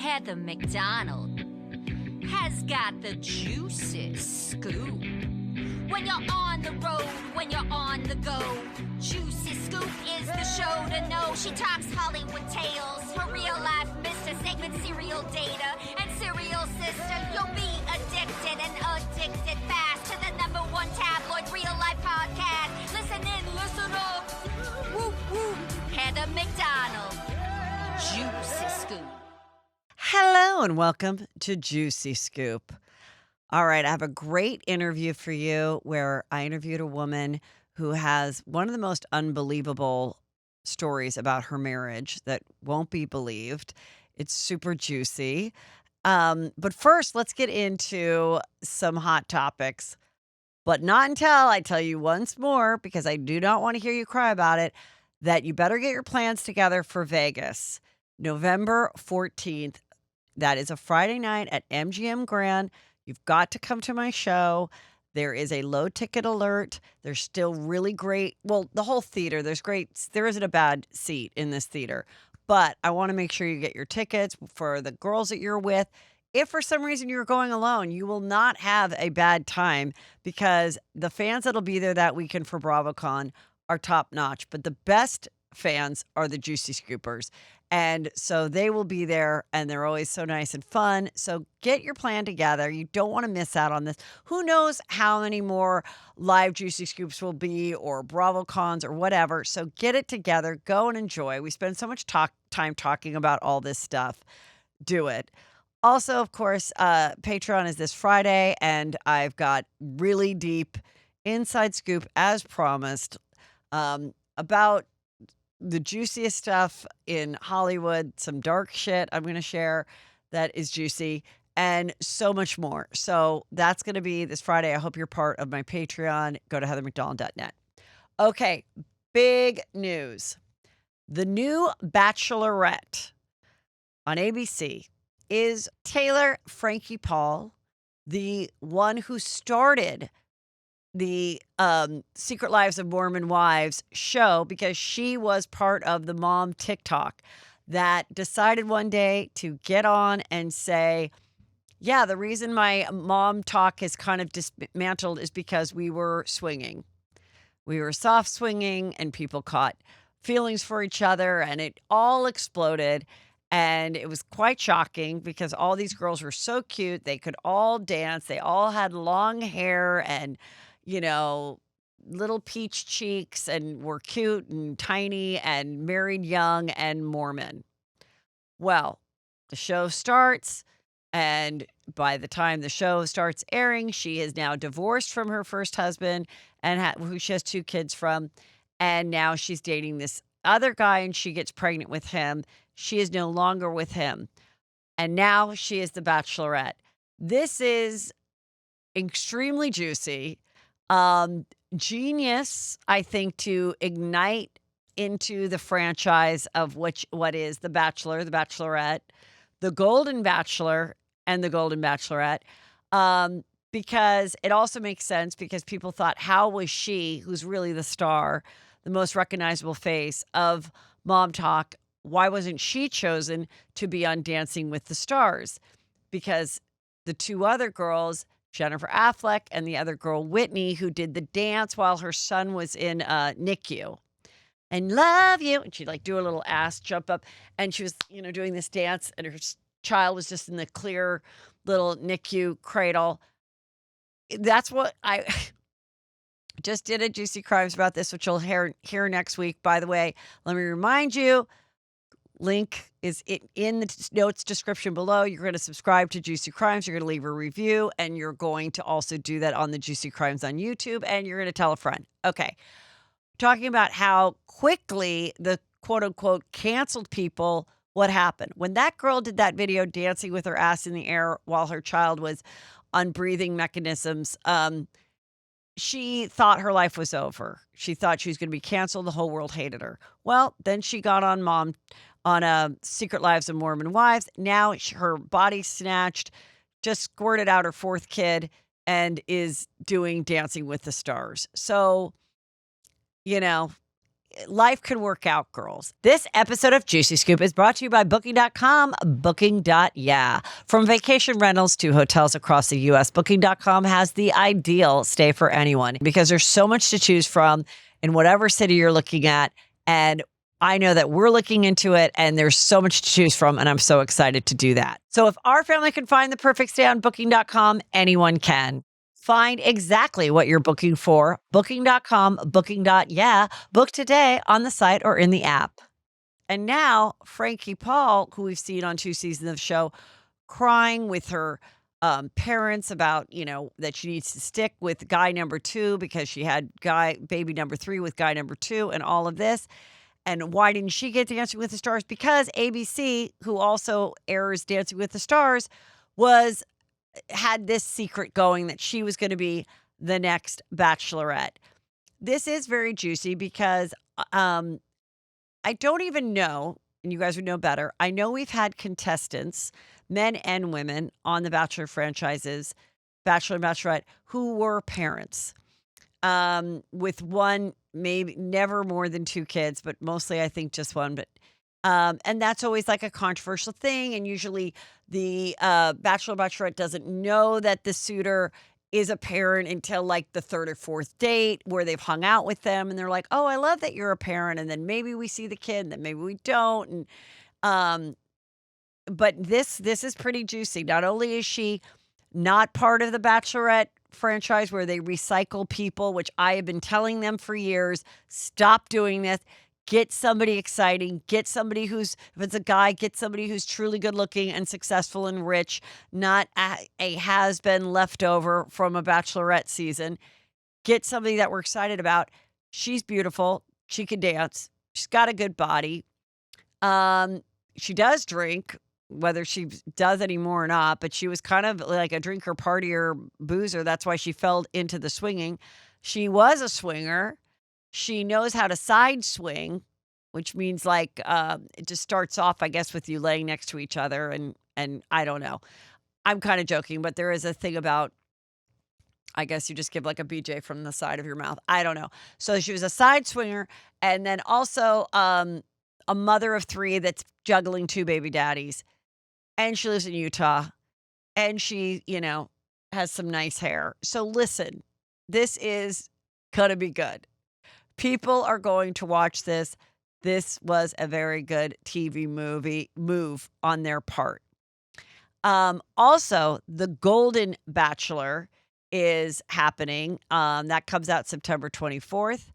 Heather McDonald has got the juiciest scoop. When you're on the road, when you're on the go, Juicy Scoop is the show to know. She talks Hollywood tales, her real life Mr. Segment serial data, and serial sister. You'll be addicted and addicted fast to the #1 tabloid real life podcast. Listen in, listen up. Woo woo. Heather McDonald, Juicy Scoop. Hello and welcome to Juicy Scoop. All right, I have a great interview for you where I interviewed a woman who has one of the most unbelievable stories about her marriage that won't be believed. It's super juicy. But first, let's get into some hot topics. But not until I tell you once more, because I do not want to hear you cry about it, that you better get your plans together for Vegas. November 14th. That is a Friday night at MGM Grand. You've got to come to my show. There is a low ticket alert. There's still really great, well, the whole theater, there isn't a bad seat in this theater. But I want to make sure you get your tickets for the girls that you're with. If for some reason you're going alone, you will not have a bad time because the fans that'll be there that weekend for BravoCon are top notch. But the best fans are the Juicy Scoopers. And so they will be there and they're always so nice and fun. So get your plan together. You don't want to miss out on this. Who knows how many more live Juicy Scoops will be or BravoCons or whatever. So get it together. Go and enjoy. We spend so much time talking about all this stuff. Do it. Also, of course, Patreon is this Friday and I've got really deep inside scoop as promised about the juiciest stuff in Hollywood, some dark shit I'm going to share that is juicy, and so much more. So that's going to be this Friday. I hope you're part of my Patreon. Go to heathermcdonald.net. Okay, big news. The new Bachelorette on ABC is Taylor Frankie Paul, the one who started the Secret Lives of Mormon Wives show, because she was part of the mom TikTok that decided one day to get on and say, yeah, the reason my mom talk is kind of dismantled is because we were swinging. We were soft swinging and people caught feelings for each other and it all exploded. And it was quite shocking because all these girls were so cute. They could all dance. They all had long hair and, you know, little peach cheeks and were cute and tiny and married young and Mormon. Well, the show starts, and by the time the show starts airing, she is now divorced from her first husband and who she has 2 kids from, and now she's dating this other guy and she gets pregnant with him. She is no longer with him, and now she is the Bachelorette. This is extremely juicy. Genius, I think, to ignite into the franchise of what is The Bachelor, The Bachelorette, The Golden Bachelor, and The Golden Bachelorette. Because it also makes sense because people thought, how was she, who's really the star, the most recognizable face of Mom Talk, why wasn't she chosen to be on Dancing with the Stars? Because the 2 other girls, Jennifer Affleck and the other girl, Whitney, who did the dance while her son was in NICU. And love you. And she'd like do a little ass jump up. And she was, doing this dance and her child was just in the clear little NICU cradle. That's what I just did a Juicy Crimes about this, which you'll hear next week. By the way, let me remind you, link is in the notes description below. You're going to subscribe to Juicy Crimes. You're going to leave a review, and you're going to also do that on the Juicy Crimes on YouTube, and you're going to tell a friend. Okay. Talking about how quickly the quote-unquote canceled people, what happened. When that girl did that video dancing with her ass in the air while her child was on breathing mechanisms, she thought her life was over. She thought she was going to be canceled. The whole world hated her. Well, then she got on Secret Lives of Mormon Wives. Now her body snatched, just squirted out her 4th kid, and is doing Dancing with the Stars. So, life can work out, girls. This episode of Juicy Scoop is brought to you by Booking.com, Booking.yeah. From vacation rentals to hotels across the U.S., Booking.com has the ideal stay for anyone because there's so much to choose from in whatever city you're looking at. And I know that we're looking into it and there's so much to choose from, and I'm so excited to do that. So if our family can find the perfect stay on Booking.com, anyone can. Find exactly what you're booking for. Booking.com, Booking.yeah. Book today on the site or in the app. And now, Frankie Paul, who we've seen on 2 seasons of the show, crying with her parents about, that she needs to stick with guy number 2 because she had baby number 3 with guy number 2 and all of this. And why didn't she get Dancing with the Stars? Because ABC, who also airs Dancing with the Stars, had this secret going that she was going to be the next Bachelorette. This is very juicy because I don't even know, and you guys would know better. I know we've had contestants, men and women, on the Bachelor franchises, Bachelor and Bachelorette, who were parents with one, maybe never more than 2 kids, but mostly I think just one. But and that's always like a controversial thing. And usually the Bachelor or Bachelorette doesn't know that the suitor is a parent until like the 3rd or 4th date where they've hung out with them. And they're like, oh, I love that you're a parent. And then maybe we see the kid and then maybe we don't. And but this is pretty juicy. Not only is she not part of the Bachelorette franchise where they recycle people, which I have been telling them for years, stop doing this. Get somebody exciting. Get somebody if it's a guy, get somebody who's truly good looking and successful and rich, not a has-been leftover from a Bachelorette season. Get somebody that we're excited about. She's beautiful. She can dance. She's got a good body. She does drink, whether she does anymore or not, but she was kind of like a drinker, partier, boozer. That's why she fell into the swinging. She was a swinger. She knows how to side swing, which means like it just starts off, I guess, with you laying next to each other. And I don't know. I'm kind of joking, but there is a thing about, I guess you just give like a BJ from the side of your mouth. I don't know. So she was a side swinger and then also a mother of 3 that's juggling 2 baby daddies. And she lives in Utah. And she, has some nice hair. So listen, this is going to be good. People are going to watch this. This was a very good TV move on their part. Also, The Golden Bachelor is happening. That comes out September 24th.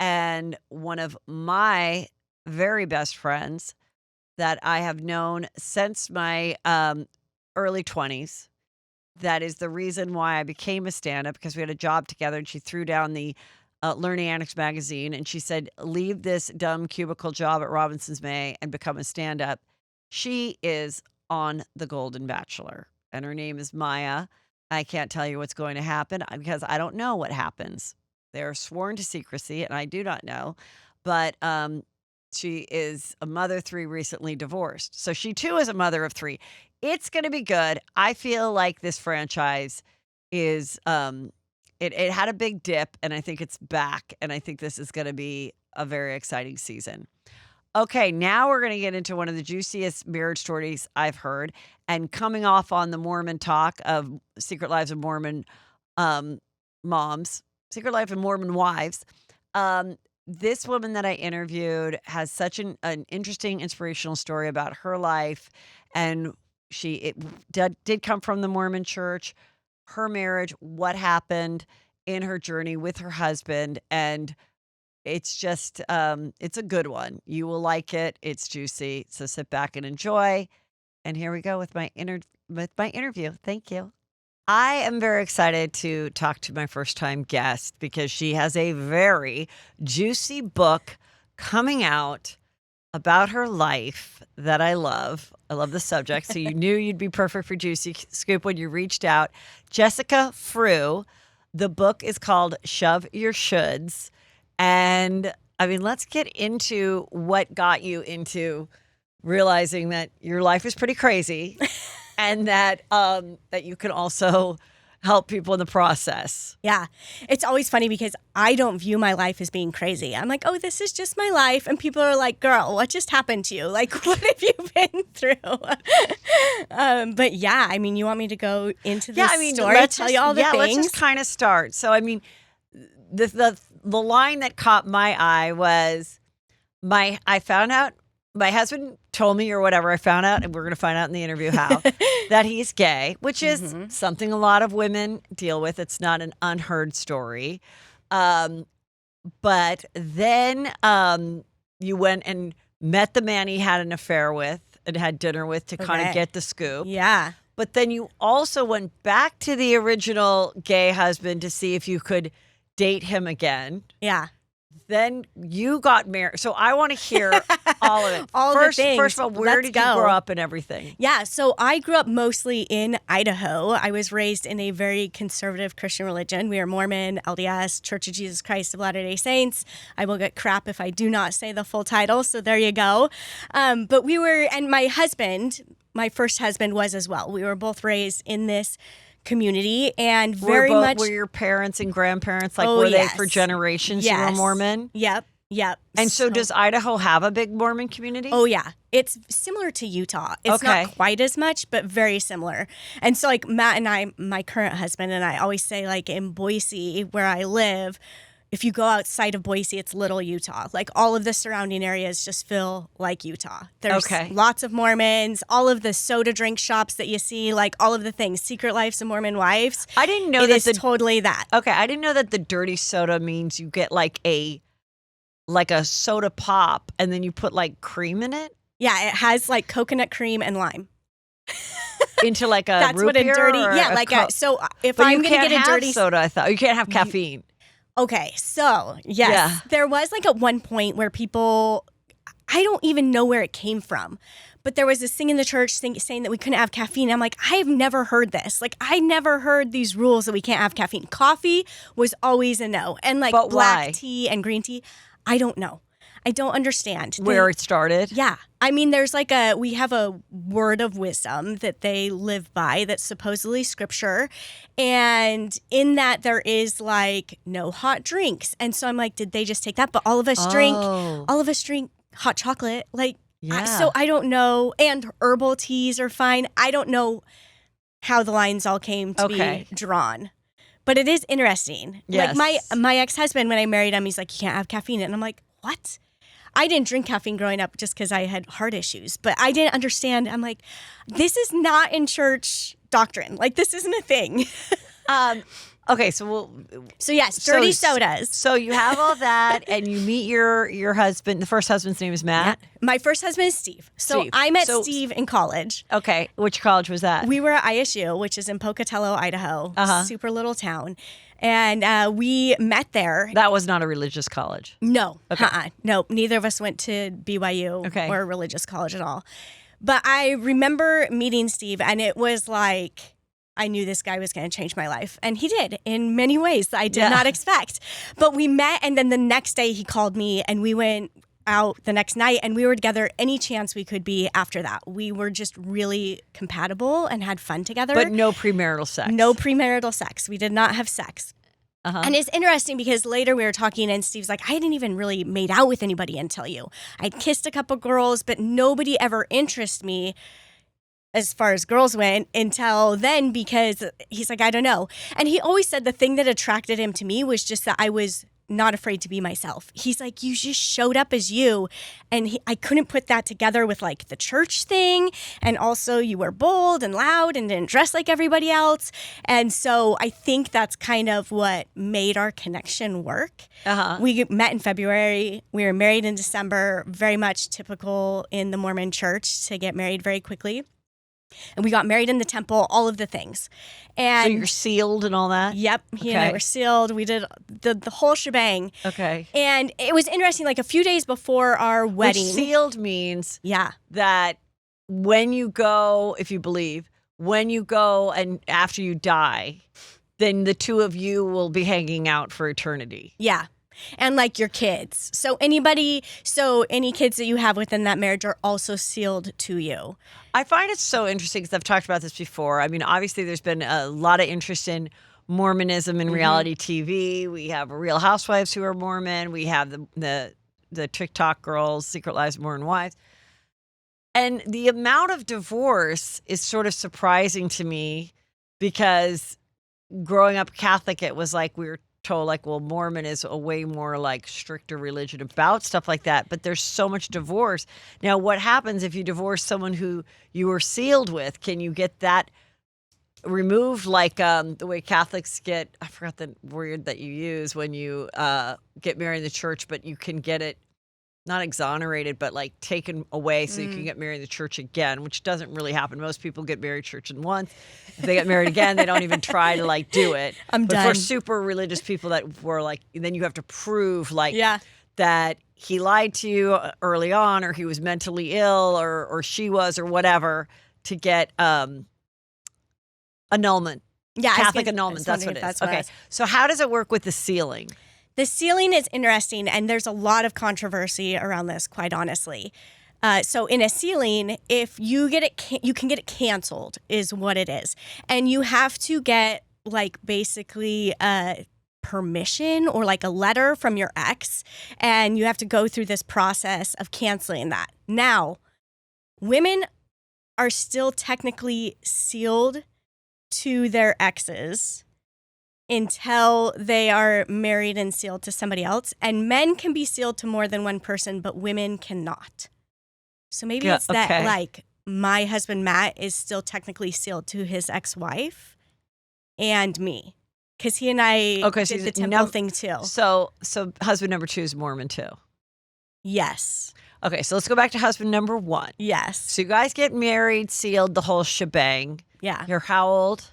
And one of my very best friends that I have known since my early 20s, that is the reason why I became a stand-up, because we had a job together and she threw down the Learning Annex magazine, and she said, leave this dumb cubicle job at Robinson's May and become a stand-up. She is on The Golden Bachelor, and her name is Maya. I can't tell you what's going to happen because I don't know what happens. They're sworn to secrecy, and I do not know. But she is a mother of 3, recently divorced. So she, too, is a mother of 3. It's going to be good. I feel like this franchise is It had a big dip, and I think it's back, and I think this is going to be a very exciting season. Okay, now we're going to get into one of the juiciest marriage stories I've heard, and coming off on the Mormon talk of Secret Lives of Mormon Moms, Secret Life of Mormon Wives. This woman that I interviewed has such an interesting, inspirational story about her life, and it did come from the Mormon church. Her marriage, what happened in her journey with her husband. And it's just, it's a good one. You will like it. It's juicy. So sit back and enjoy. And here we go with my interview. Thank you. I am very excited to talk to my first time guest because she has a very juicy book coming out about her life that I love. I love the subject. So you knew you'd be perfect for Juicy Scoop when you reached out. Jessica Frew. The book is called Shove Your Shoulds. And I mean, let's get into what got you into realizing that your life is pretty crazy and that that you can also help people in the process. Yeah. It's always funny because I don't view my life as being crazy. I'm like, oh, this is just my life. And people are like, girl, what just happened to you? Like, what have you been through? But yeah, I mean, you want me to go into the story, tell you all the things? Let's just kind of start. So, I mean, the line that caught my eye was I found out, my husband told me or whatever, I found out, and we're going to find out in the interview how, that he's gay, which is something a lot of women deal with. It's not an unheard story. But then you went and met the man he had an affair with and had dinner with to kind of get the scoop. Yeah. But then you also went back to the original gay husband to see if you could date him again. Yeah. Then you got married. So I want to hear all of it. The things. First of all, where did you grow up and everything? Yeah, so I grew up mostly in Idaho. I was raised in a very conservative Christian religion. We are Mormon, LDS, Church of Jesus Christ of Latter-day Saints. I will get crap if I do not say the full title, so there you go. But we were, and my husband, my first husband was as well. We were both raised in this community and very much. Were your parents and grandparents were they for generations? Yes. You were Mormon? Yep. And so does Idaho have a big Mormon community? Oh yeah, it's similar to Utah. It's not quite as much, but very similar. And so like Matt and I, my current husband and I always say like in Boise where I live, if you go outside of Boise, it's little Utah. Like all of the surrounding areas just feel like Utah. There's lots of Mormons, all of the soda drink shops that you see, like all of the things, Secret Lives of Mormon Wives. I didn't know that totally that. Okay, I didn't know that the dirty soda means you get like a soda pop and then you put like cream in it. Yeah, it has like coconut cream and lime. Into like a That's root what a beer dirty. Or Yeah, like so if I'm going to get a dirty soda, I thought you can't have caffeine. Okay, so yes, there was like at one point where people, I don't even know where it came from, but there was this thing in the church saying that we couldn't have caffeine. I'm like, I've never heard this. Like, I never heard these rules that we can't have caffeine. Coffee was always a no. And like black tea and green tea, I don't know. I don't understand. Where it started? Yeah. I mean, there's we have a word of wisdom that they live by that's supposedly scripture. And in that there is like no hot drinks. And so I'm like, did they just take that? But all of us drink hot chocolate. Like, so I don't know. And herbal teas are fine. I don't know how the lines all came to be drawn. But it is interesting. Yes. Like my ex-husband, when I married him, he's like, you can't have caffeine. And I'm like, what? I didn't drink caffeine growing up just because I had heart issues, but I didn't understand. I'm like, this is not in church doctrine. Like, this isn't a thing. Okay, so yes, dirty sodas. So you have all that, and you meet your husband. The first husband's name is Matt. Yeah. My first husband is Steve. So I met Steve in college. Okay, which college was that? We were at ISU, which is in Pocatello, Idaho, super little town. And we met there. That was not a religious college? No. No, neither of us went to BYU or a religious college at all. But I remember meeting Steve, and it was like, I knew this guy was going to change my life. And he did in many ways that I did not expect. But we met, and then the next day he called me, and we went out the next night, and we were together any chance we could be after that. We were just really compatible and had fun together. But no premarital sex. No premarital sex. We did not have sex. And it's interesting because later we were talking and Steve's like, I hadn't even really made out with anybody until you. I'd kissed a couple girls, but nobody ever interested me as far as girls went until then, because he's like, I don't know. And he always said the thing that attracted him to me was just that I was not afraid to be myself. He's like, you just showed up as you. And I couldn't put that together with like the church thing. And also you were bold and loud and didn't dress like everybody else. And so I think that's kind of what made our connection work. We met in February. We were married in December, very much typical in the Mormon church to get married very quickly. And we got married in the temple, all of the things. And so you're sealed and all that? Yep. He and I were sealed. We did the whole shebang. Okay. And it was interesting, like a few days before our wedding. Which sealed means that when you go, if you believe, when you go and after you die, then the two of you will be hanging out for eternity. Yeah. and like your kids. So any kids that you have within that marriage are also sealed to you. I find it so interesting because I've talked about this before. I mean, obviously there's been a lot of interest in Mormonism in reality TV. We have Real Housewives who are Mormon. We have the TikTok girls, Secret Lives of Mormon Wives. And the amount of divorce is sort of surprising to me because growing up Catholic, it was like we were told like, well, Mormon is a way more like stricter religion about stuff like that. But there's so much divorce. Now, what happens if you divorce someone who you were sealed with? Can you get that removed like the way Catholics get, I forgot the word that you use when you get married in the church, but you can get it not exonerated, but like taken away so you can get married in the church again, which doesn't really happen. Most people get married church in once. If they get married again, they don't even try to like do it. But done. For super religious people that were like, then you have to prove like that he lied to you early on, or he was mentally ill, or she was, or whatever, to get annulment. Yeah, Catholic annulment. That's what it is. Okay. So how does it work with the sealing? The sealing is interesting, and there's a lot of controversy around this, quite honestly. So in a sealing, if you get it, you can get it canceled, is what it is. And you have to get like basically permission or like a letter from your ex, and you have to go through this process of canceling that. Now, women are still technically sealed to their exes until they are married and sealed to somebody else. And men can be sealed to more than one person, but women cannot. So maybe it's that like my husband, Matt, is still technically sealed to his ex-wife and me. Because he and I did the temple thing too. So husband number 2 is Mormon too? Yes. Okay, so let's go back to husband number 1. Yes. So you guys get married, sealed, the whole shebang. Yeah. You're how old?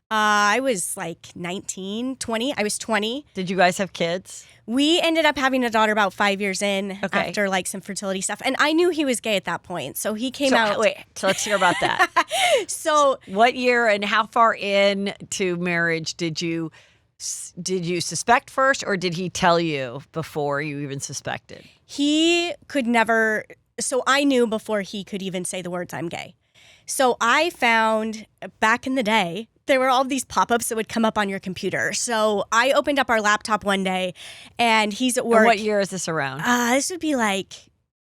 I was like 19, 20. I was 20. Did you guys have kids? We ended up having a daughter about 5 years in after like some fertility stuff. And I knew he was gay at that point. So he came out. Wait, so let's hear about that. So what year and how far into marriage did you suspect first, or did he tell you before you even suspected? He could never. So I knew before he could even say the words, I'm gay. So I found back in the day, there were all these pop-ups that would come up on your computer. So I opened up our laptop one day, and he's at work. And what year is this around? This would be like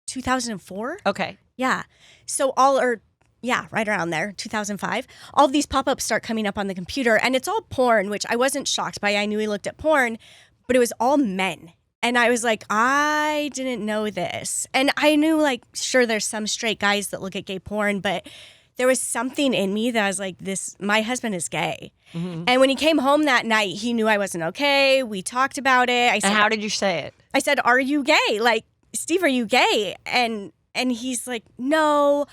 2004. Okay. Yeah. So right around there, 2005. All of these pop-ups start coming up on the computer, and it's all porn, which I wasn't shocked by. I knew he looked at porn, but it was all men. And I was like, I didn't know this. And I knew, like, sure, there's some straight guys that look at gay porn, but there was something in me that I was like, my husband is gay. Mm-hmm. And when he came home that night, he knew I wasn't okay. We talked about it. I said, and how did you say it? I said, are you gay? Like, Steve, are you gay? And he's like, no,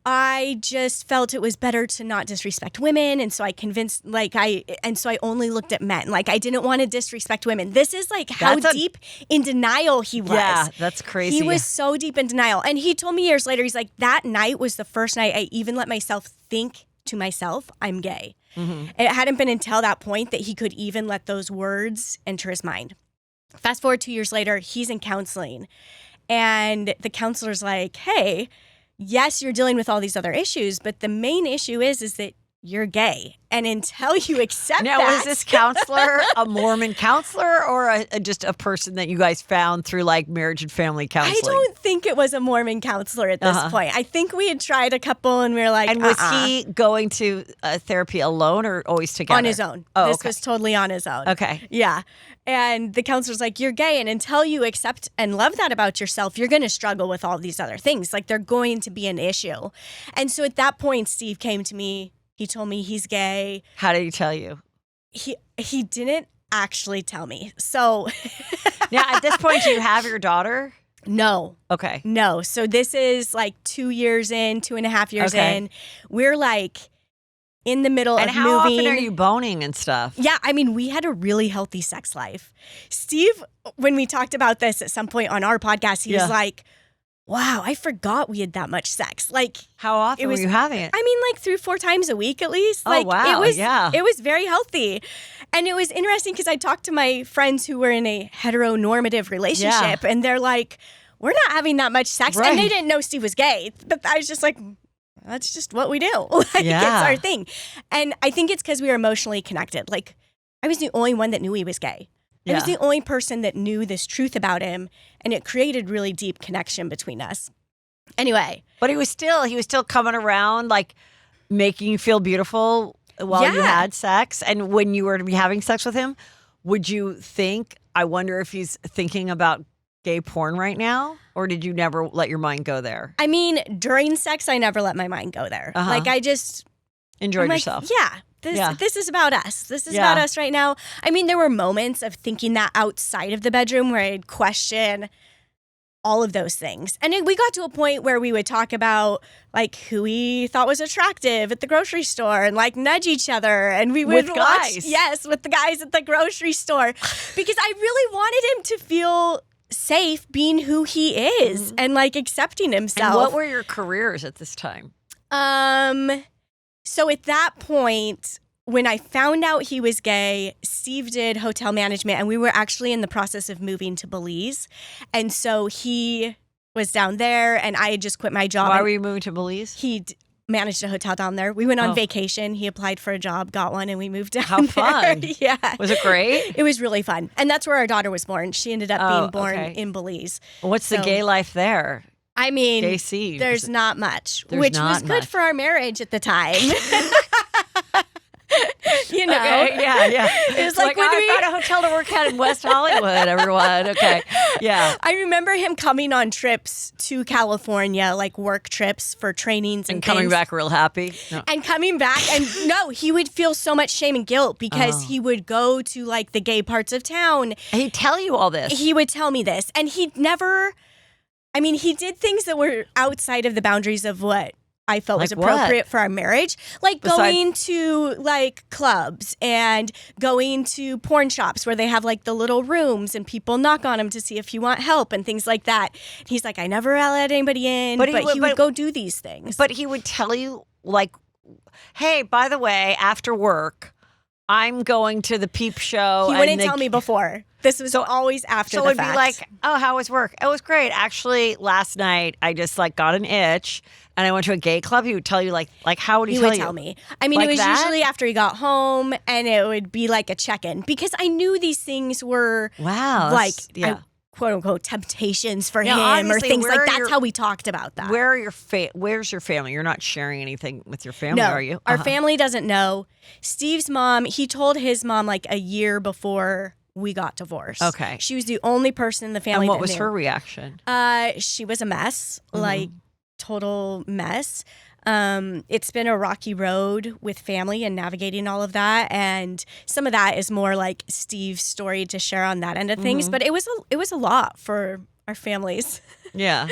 I just felt it was better to not disrespect women. And so I convinced, so I only looked at men. Like, I didn't want to disrespect women. This is like how deep in denial he was. Yeah, that's crazy. He was so deep in denial. And he told me years later, he's like, that night was the first night I even let myself think to myself, I'm gay. Mm-hmm. It hadn't been until that point that he could even let those words enter his mind. Fast forward 2 years later, he's in counseling. And the counselor's like, hey, yes, you're dealing with all these other issues, but the main issue is that you're gay. And until you accept now, that. Was this counselor a Mormon counselor, or just a person that you guys found through like marriage and family counseling? I don't think it was a Mormon counselor at this point. I think we had tried a couple and we were like, and was he going to therapy alone or always together? On his own. Oh, this was totally on his own. Okay. Yeah. And the counselor's like, you're gay. And until you accept and love that about yourself, you're going to struggle with all these other things. Like, they're going to be an issue. And so at that point, Steve came to me. He told me he's gay. How did he tell you? He didn't actually tell me. So now, at this point, do you have your daughter? No. Okay. No. So this is like 2 years in, 2.5 years in. We're like in the middle of moving. And how often are you boning and stuff? Yeah. I mean, we had a really healthy sex life. Steve, when we talked about this at some point on our podcast, he was like, wow, I forgot we had that much sex. Like, How often were you having it? I mean, like 3-4 times a week at least. Oh, Like, wow, yeah. It was very healthy. And it was interesting because I talked to my friends who were in a heteronormative relationship, and they're like, we're not having that much sex. Right. And they didn't know Steve was gay. But I was just like, that's just what we do. Like, it's our thing. And I think it's because we were emotionally connected. Like, I was the only one that knew he was gay. I was the only person that knew this truth about him, and it created really deep connection between us. Anyway. But he was still coming around, like, making you feel beautiful while you had sex. And when you were to be having sex with him, would you think, I wonder if he's thinking about gay porn right now? Or did you never let your mind go there? I mean, during sex, I never let my mind go there. Like, I just... Enjoyed I'm yourself. Like, this is about us. This is about us right now. I mean, there were moments of thinking that outside of the bedroom where I'd question all of those things. And we got to a point where we would talk about like who we thought was attractive at the grocery store and like nudge each other. And we would with guys. Yes, with the guys at the grocery store. Because I really wanted him to feel safe being who he is and like accepting himself. And what were your careers at this time? So at that point, when I found out he was gay, Steve did hotel management, and we were actually in the process of moving to Belize. And so he was down there, and I had just quit my job. Why were you moving to Belize? He managed a hotel down there. We went on vacation. He applied for a job, got one, and we moved down How fun. there. Yeah. Was it great? It was really fun. And that's where our daughter was born. She ended up being born in Belize. What's the gay life there? I mean, gay scene. There's not much, which was good for our marriage at the time. You know? Okay, yeah. It was like when I got a hotel to work at in West Hollywood, everyone. Okay, yeah. I remember him coming on trips to California, like work trips for trainings and coming things. back real happy. No. And coming back, and no, he would feel so much shame and guilt because he would go to like the gay parts of town. And he'd tell you all this. He would tell me this, and he'd never. I mean, he did things that were outside of the boundaries of what I felt was appropriate for our marriage. Like going to like clubs and going to porn shops where they have like the little rooms and people knock on them to see if you want help and things like that. And he's like, I never let anybody in, but he would go do these things. But he would tell you like, hey, by the way, after work, I'm going to the peep show. He wouldn't tell me before. This was always after the fact. So it'd be like, oh, how was work? It was great. Actually, last night I just like got an itch and I went to a gay club. He would tell you like how would he tell you? He would tell me. I mean, like it was that? usually after he got home, and it would be like a check-in because I knew these things were quote unquote temptations for him or things like that's how we talked about that. Where's your family? You're not sharing anything with your family, no, are you? Our family doesn't know. Steve's mom, he told his mom like a year before we got divorced. Okay. She was the only person in the family and what that was knew. her reaction? She was a mess, like total mess. It's been a rocky road with family and navigating all of that, and some of that is more like Steve's story to share on that end of things. But it was a lot for our families. Yeah.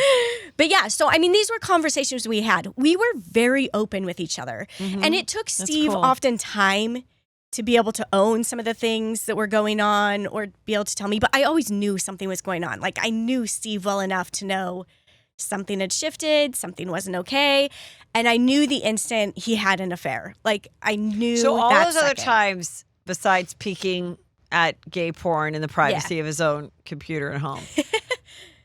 But yeah, so I mean, these were conversations we had. We were very open with each other, and it took Steve often time to be able to own some of the things that were going on or be able to tell me. But I always knew something was going on. Like I knew Steve well enough to know something had shifted, something wasn't okay. And I knew the instant he had an affair. Like I knew So all that those other second. times, besides peeking at gay porn in the privacy of his own computer at home,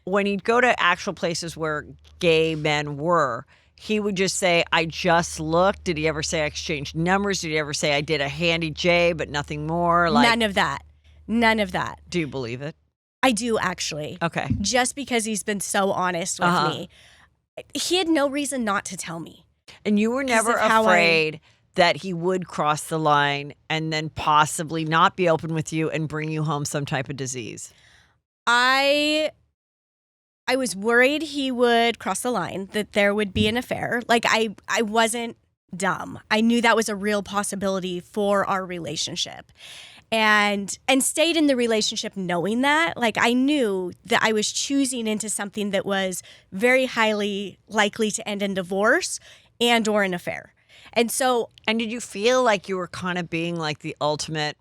when he'd go to actual places where gay men were, he would just say, I just looked. Did he ever say I exchanged numbers? Did he ever say I did a handy J but nothing more? Like, None of that. None of that. Do you believe it? I do actually. Okay. Just because he's been so honest with me. He had no reason not to tell me. And you were never afraid that he would cross the line and then possibly not be open with you and bring you home some type of disease? I was worried he would cross the line, that there would be an affair. Like I wasn't dumb. I knew that was a real possibility for our relationship. And stayed in the relationship knowing that. Like I knew that I was choosing into something that was very highly likely to end in divorce and or an affair. And so... And did you feel like you were kind of being like the ultimate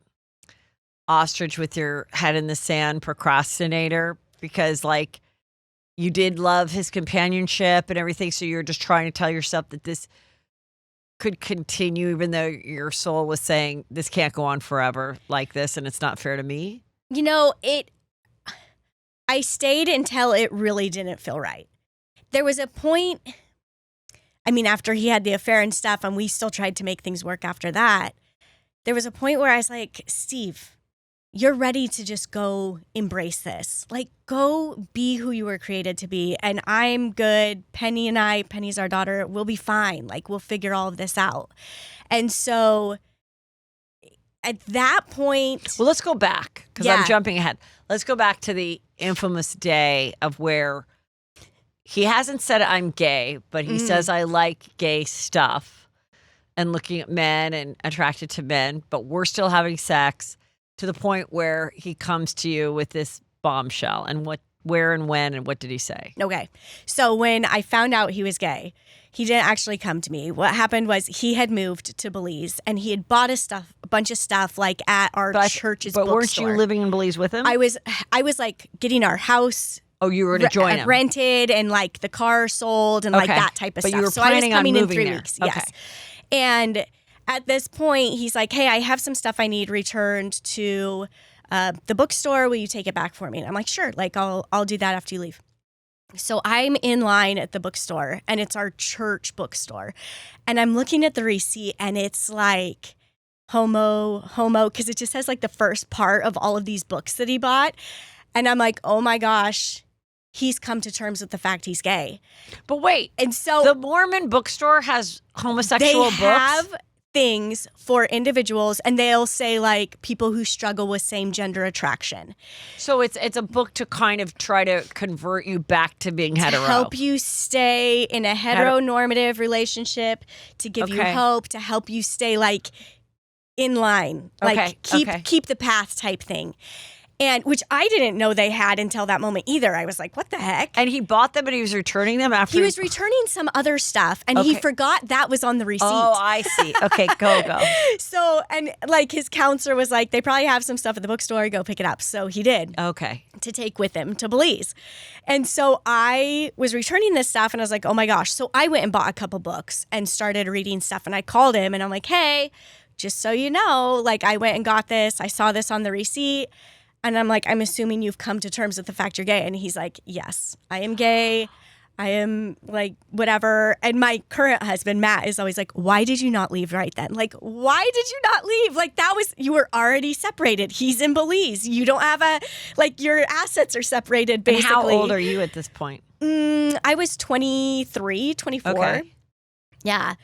ostrich with your head in the sand procrastinator? Because like you did love his companionship and everything, so you're just trying to tell yourself that this could continue, even though your soul was saying this can't go on forever like this, and it's not fair to me? You know, I stayed until it really didn't feel right. There was a point, I mean, after he had the affair and stuff, and we still tried to make things work after that, there was a point where I was like, Steve, you're ready to just go embrace this. Like, go be who you were created to be. And I'm good. Penny's our daughter, we'll be fine. Like, we'll figure all of this out. And so at that point. Well, let's go back because I'm jumping ahead. Let's go back to the infamous day of where he hasn't said I'm gay, but he says I like gay stuff and looking at men and attracted to men, but we're still having sex, to the point where he comes to you with this bombshell. And where and when and what did he say? Okay. So when I found out he was gay, he didn't actually come to me. What happened was he had moved to Belize and he had bought a bunch of stuff like at our church's bookstore. But weren't you living in Belize with him? I was like getting our house. Oh, you were to join him. Rented and like the car sold and like that type of stuff. But you were planning on moving in 3 weeks. Yes. And at this point, he's like, hey, I have some stuff I need returned to the bookstore. Will you take it back for me? And I'm like, sure. Like, I'll do that after you leave. So I'm in line at the bookstore, and it's our church bookstore. And I'm looking at the receipt, and it's like homo, because it just has like the first part of all of these books that he bought. And I'm like, oh my gosh, he's come to terms with the fact he's gay. But wait, and so the Mormon bookstore has homosexual books? They have things for individuals, and they'll say like people who struggle with same gender attraction. So it's a book to kind of try to convert you back to being hetero. To help you stay in a heteronormative relationship, to give you hope, to help you stay like in line, like keep the path type thing. And which I didn't know they had until that moment either. I was like, what the heck? And he bought them and he was returning them after? He was returning some other stuff and he forgot that was on the receipt. Oh, I see. Okay, go. So, and like his counselor was like, they probably have some stuff at the bookstore. Go pick it up. So he did. Okay. To take with him to Belize. And so I was returning this stuff and I was like, oh my gosh. So I went and bought a couple books and started reading stuff. And I called him and I'm like, hey, just so you know, like I went and got this. I saw this on the receipt. And I'm like, I'm assuming you've come to terms with the fact you're gay. And he's like, yes, I am gay. I am like, whatever. And my current husband, Matt, is always like, why did you not leave right then? Like, why did you not leave? Like, you were already separated. He's in Belize. You don't have your assets are separated, basically. And how old are you at this point? I was 23, 24. Okay. Yeah.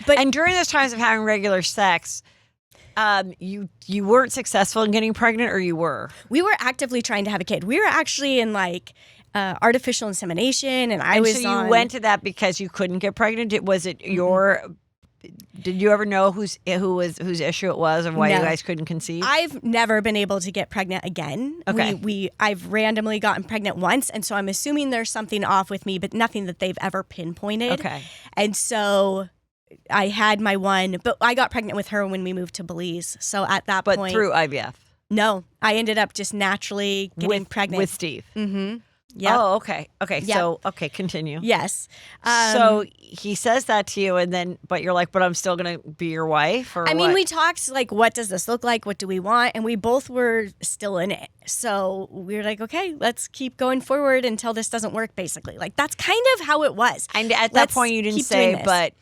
And during those times of having regular sex, you weren't successful in getting pregnant, or you were? We were actively trying to have a kid. We were actually in like artificial insemination, and so you went to that because you couldn't get pregnant. Was it your? Did you ever know whose issue it was, and why you guys couldn't conceive? I've never been able to get pregnant again. Okay, I've randomly gotten pregnant once, and so I'm assuming there's something off with me, but nothing that they've ever pinpointed. Okay, and so I had my one, but I got pregnant with her when we moved to Belize. So at that point. But through IVF? No, I ended up just naturally getting pregnant. With Steve? Mm-hmm. Yeah. Oh, okay. Okay. Yep. So, continue. Yes. So he says that to you, but you're like, but I'm still going to be your wife? Or I mean, we talked like, what does this look like? What do we want? And we both were still in it. So we were like, okay, let's keep going forward until this doesn't work, basically. Like, that's kind of how it was. And at that point, you didn't say, but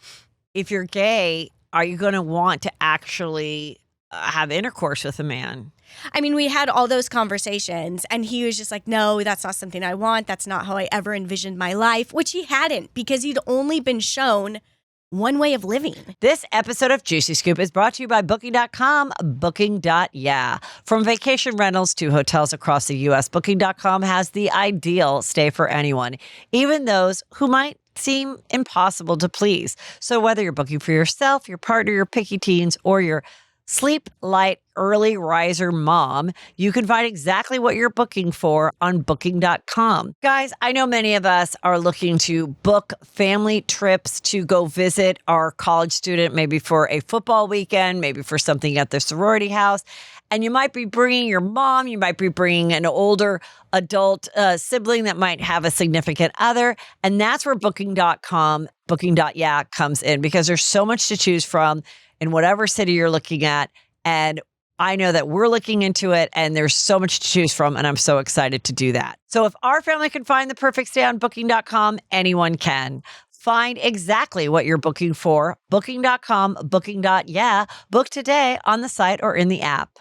if you're gay, are you going to want to actually have intercourse with a man? I mean, we had all those conversations, and he was just like, no, that's not something I want. That's not how I ever envisioned my life, which he hadn't, because he'd only been shown one way of living. This episode of Juicy Scoop is brought to you by Booking.com. Booking.yeah. From vacation rentals to hotels across the U.S., Booking.com has the ideal stay for anyone, even those who might seem impossible to please. So whether you're booking for yourself, your partner, your picky teens, or your sleep light early riser mom, you can find exactly what you're booking for on Booking.com. Guys, I know many of us are looking to book family trips to go visit our college student, maybe for a football weekend, maybe for something at the sorority house. And you might be bringing your mom, you might be bringing an older adult sibling that might have a significant other. And that's where booking.com, booking.yeah comes in, because there's so much to choose from in whatever city you're looking at. And I know that we're looking into it and there's so much to choose from. And I'm so excited to do that. So if our family can find the perfect stay on booking.com, anyone can. Find exactly what you're booking for. Booking.com, booking.yeah. Book today on the site or in the app.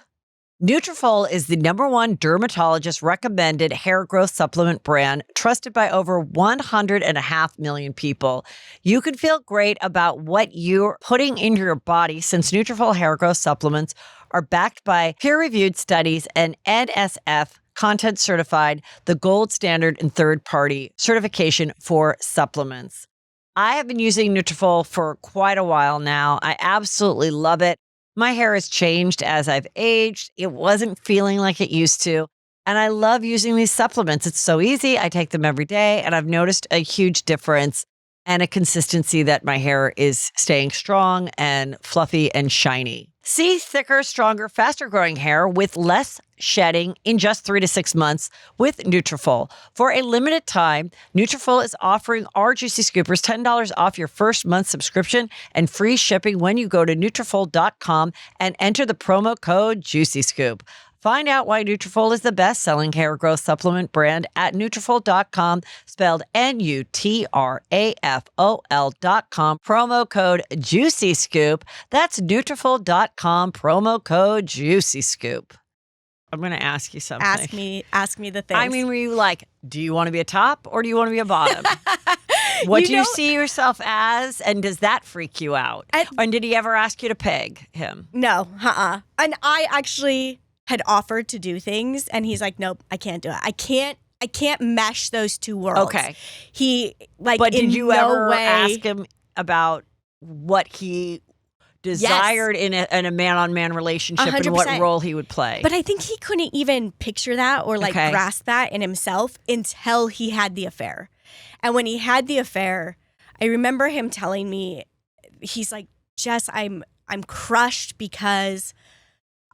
Nutrafol is the #1 dermatologist recommended hair growth supplement brand, trusted by over 100.5 million people. You can feel great about what you're putting into your body, since Nutrafol hair growth supplements are backed by peer-reviewed studies and NSF content certified, the gold standard in third-party certification for supplements. I have been using Nutrafol for quite a while now. I absolutely love it. My hair has changed as I've aged. It wasn't feeling like it used to. And I love using these supplements. It's so easy. I take them every day, and I've noticed a huge difference and a consistency that my hair is staying strong and fluffy and shiny. See thicker, stronger, faster growing hair with less shedding in just 3 to 6 months with Nutrafol. For a limited time, Nutrafol is offering our Juicy Scoopers $10 off your first month subscription and free shipping when you go to Nutrafol.com and enter the promo code Juicy Scoop. Find out why Nutrafol is the best-selling hair growth supplement brand at Nutrafol.com, spelled Nutrafol.com, promo code Juicy Scoop. That's Nutrafol.com, promo code Juicy Scoop. I'm going to ask you something. Ask me the things. I mean, were you like, do you want to be a top or do you want to be a bottom? What do you see yourself as? And does that freak you out? And did he ever ask you to peg him? No, And I actually had offered to do things, and he's like, nope, I can't do it. I can't mesh those two worlds. Okay. But did you ever ask him about what he desired in a man-on-man relationship 100%. And what role he would play? But I think he couldn't even picture that or grasp that in himself until he had the affair. And when he had the affair, I remember him telling me, he's like, Jess, I'm crushed because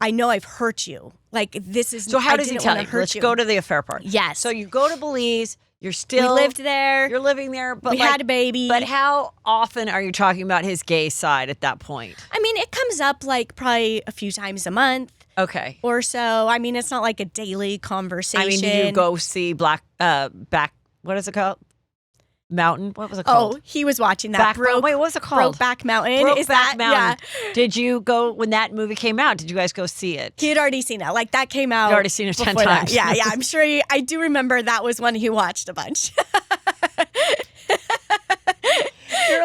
I know I've hurt you. Like, this is... So how does he tell you? Let's go to the affair part. Yes. So you go to Belize. You're still... We lived there. You're living there. But we had a baby. But how often are you talking about his gay side at that point? I mean, it comes up probably a few times a month. Okay. Or so. I mean, it's not like a daily conversation. I mean, did you go see what is it called? Mountain? What was it called? Oh, he was watching that. Wait, what was it called? Brokeback Mountain. Brokeback Mountain. Yeah. Did you go when that movie came out? Did you guys go see it? He had already seen it. That came out. You'd already seen it 10 times. Yeah. I'm sure I do remember that was one he watched a bunch. You're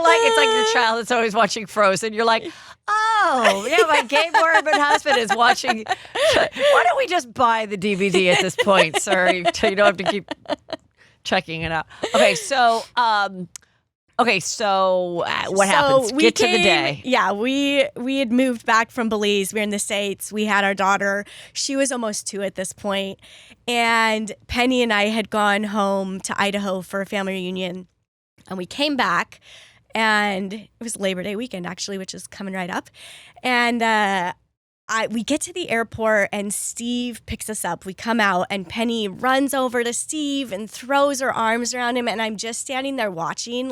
like, it's like the child that's always watching Frozen. You're like, oh, yeah, my gay Mormon husband is watching. Why don't we just buy the DVD at this point, sir? You don't have to keep checking it out. Okay, so what happens? Get to the day. Yeah, we had moved back from Belize. We were in the States. We had our daughter. She was almost 2 at this point. And Penny and I had gone home to Idaho for a family reunion. And we came back, and it was Labor Day weekend, actually, which is coming right up. And we get to the airport, and Steve picks us up. We come out, and Penny runs over to Steve and throws her arms around him. And I'm just standing there watching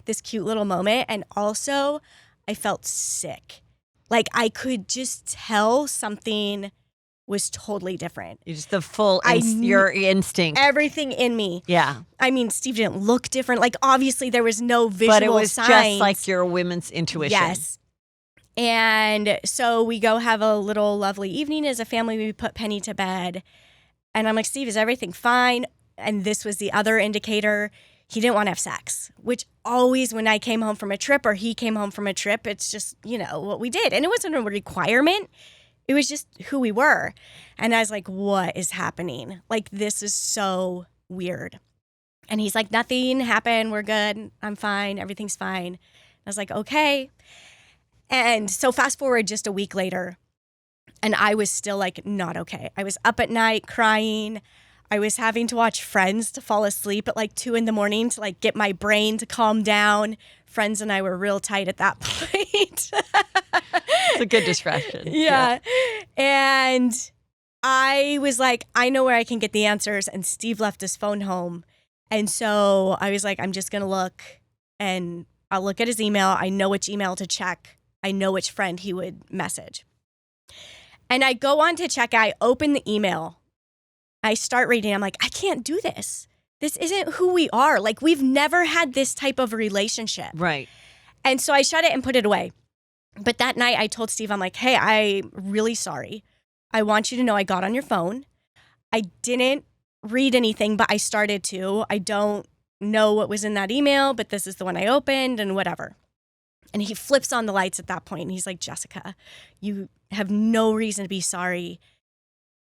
this cute little moment. And also, I felt sick. I could just tell something was totally different. You just the full your instinct. Everything in me. Yeah. I mean, Steve didn't look different. Obviously, there was no visual signs. But it was just like your women's intuition. Yes. And so we go have a little lovely evening as a family. We put Penny to bed. And I'm like, Steve, is everything fine? And this was the other indicator. He didn't want to have sex, which always when I came home from a trip or he came home from a trip, it's just, what we did. And it wasn't a requirement. It was just who we were. And I was like, what is happening? This is so weird. And he's like, nothing happened. We're good. I'm fine. Everything's fine. I was like, okay. And so fast forward just a week later, and I was still not okay. I was up at night crying. I was having to watch Friends to fall asleep at 2 a.m. to get my brain to calm down. Friends and I were real tight at that point. It's a good distraction. Yeah. And I was like, I know where I can get the answers. And Steve left his phone home. And so I was like, I'm just going to look, and I'll look at his email. I know which email to check. I know which friend he would message. And I go on to check. I open the email. I start reading. I'm like, I can't do this. This isn't who we are. Like, we've never had this type of relationship. Right. And so I shut it and put it away. But that night I told Steve, I'm like, hey, I'm really sorry. I want you to know I got on your phone. I didn't read anything, but I started to. I don't know what was in that email, but this is the one I opened and whatever. And he flips on the lights at that point, and he's like, Jessica, you have no reason to be sorry.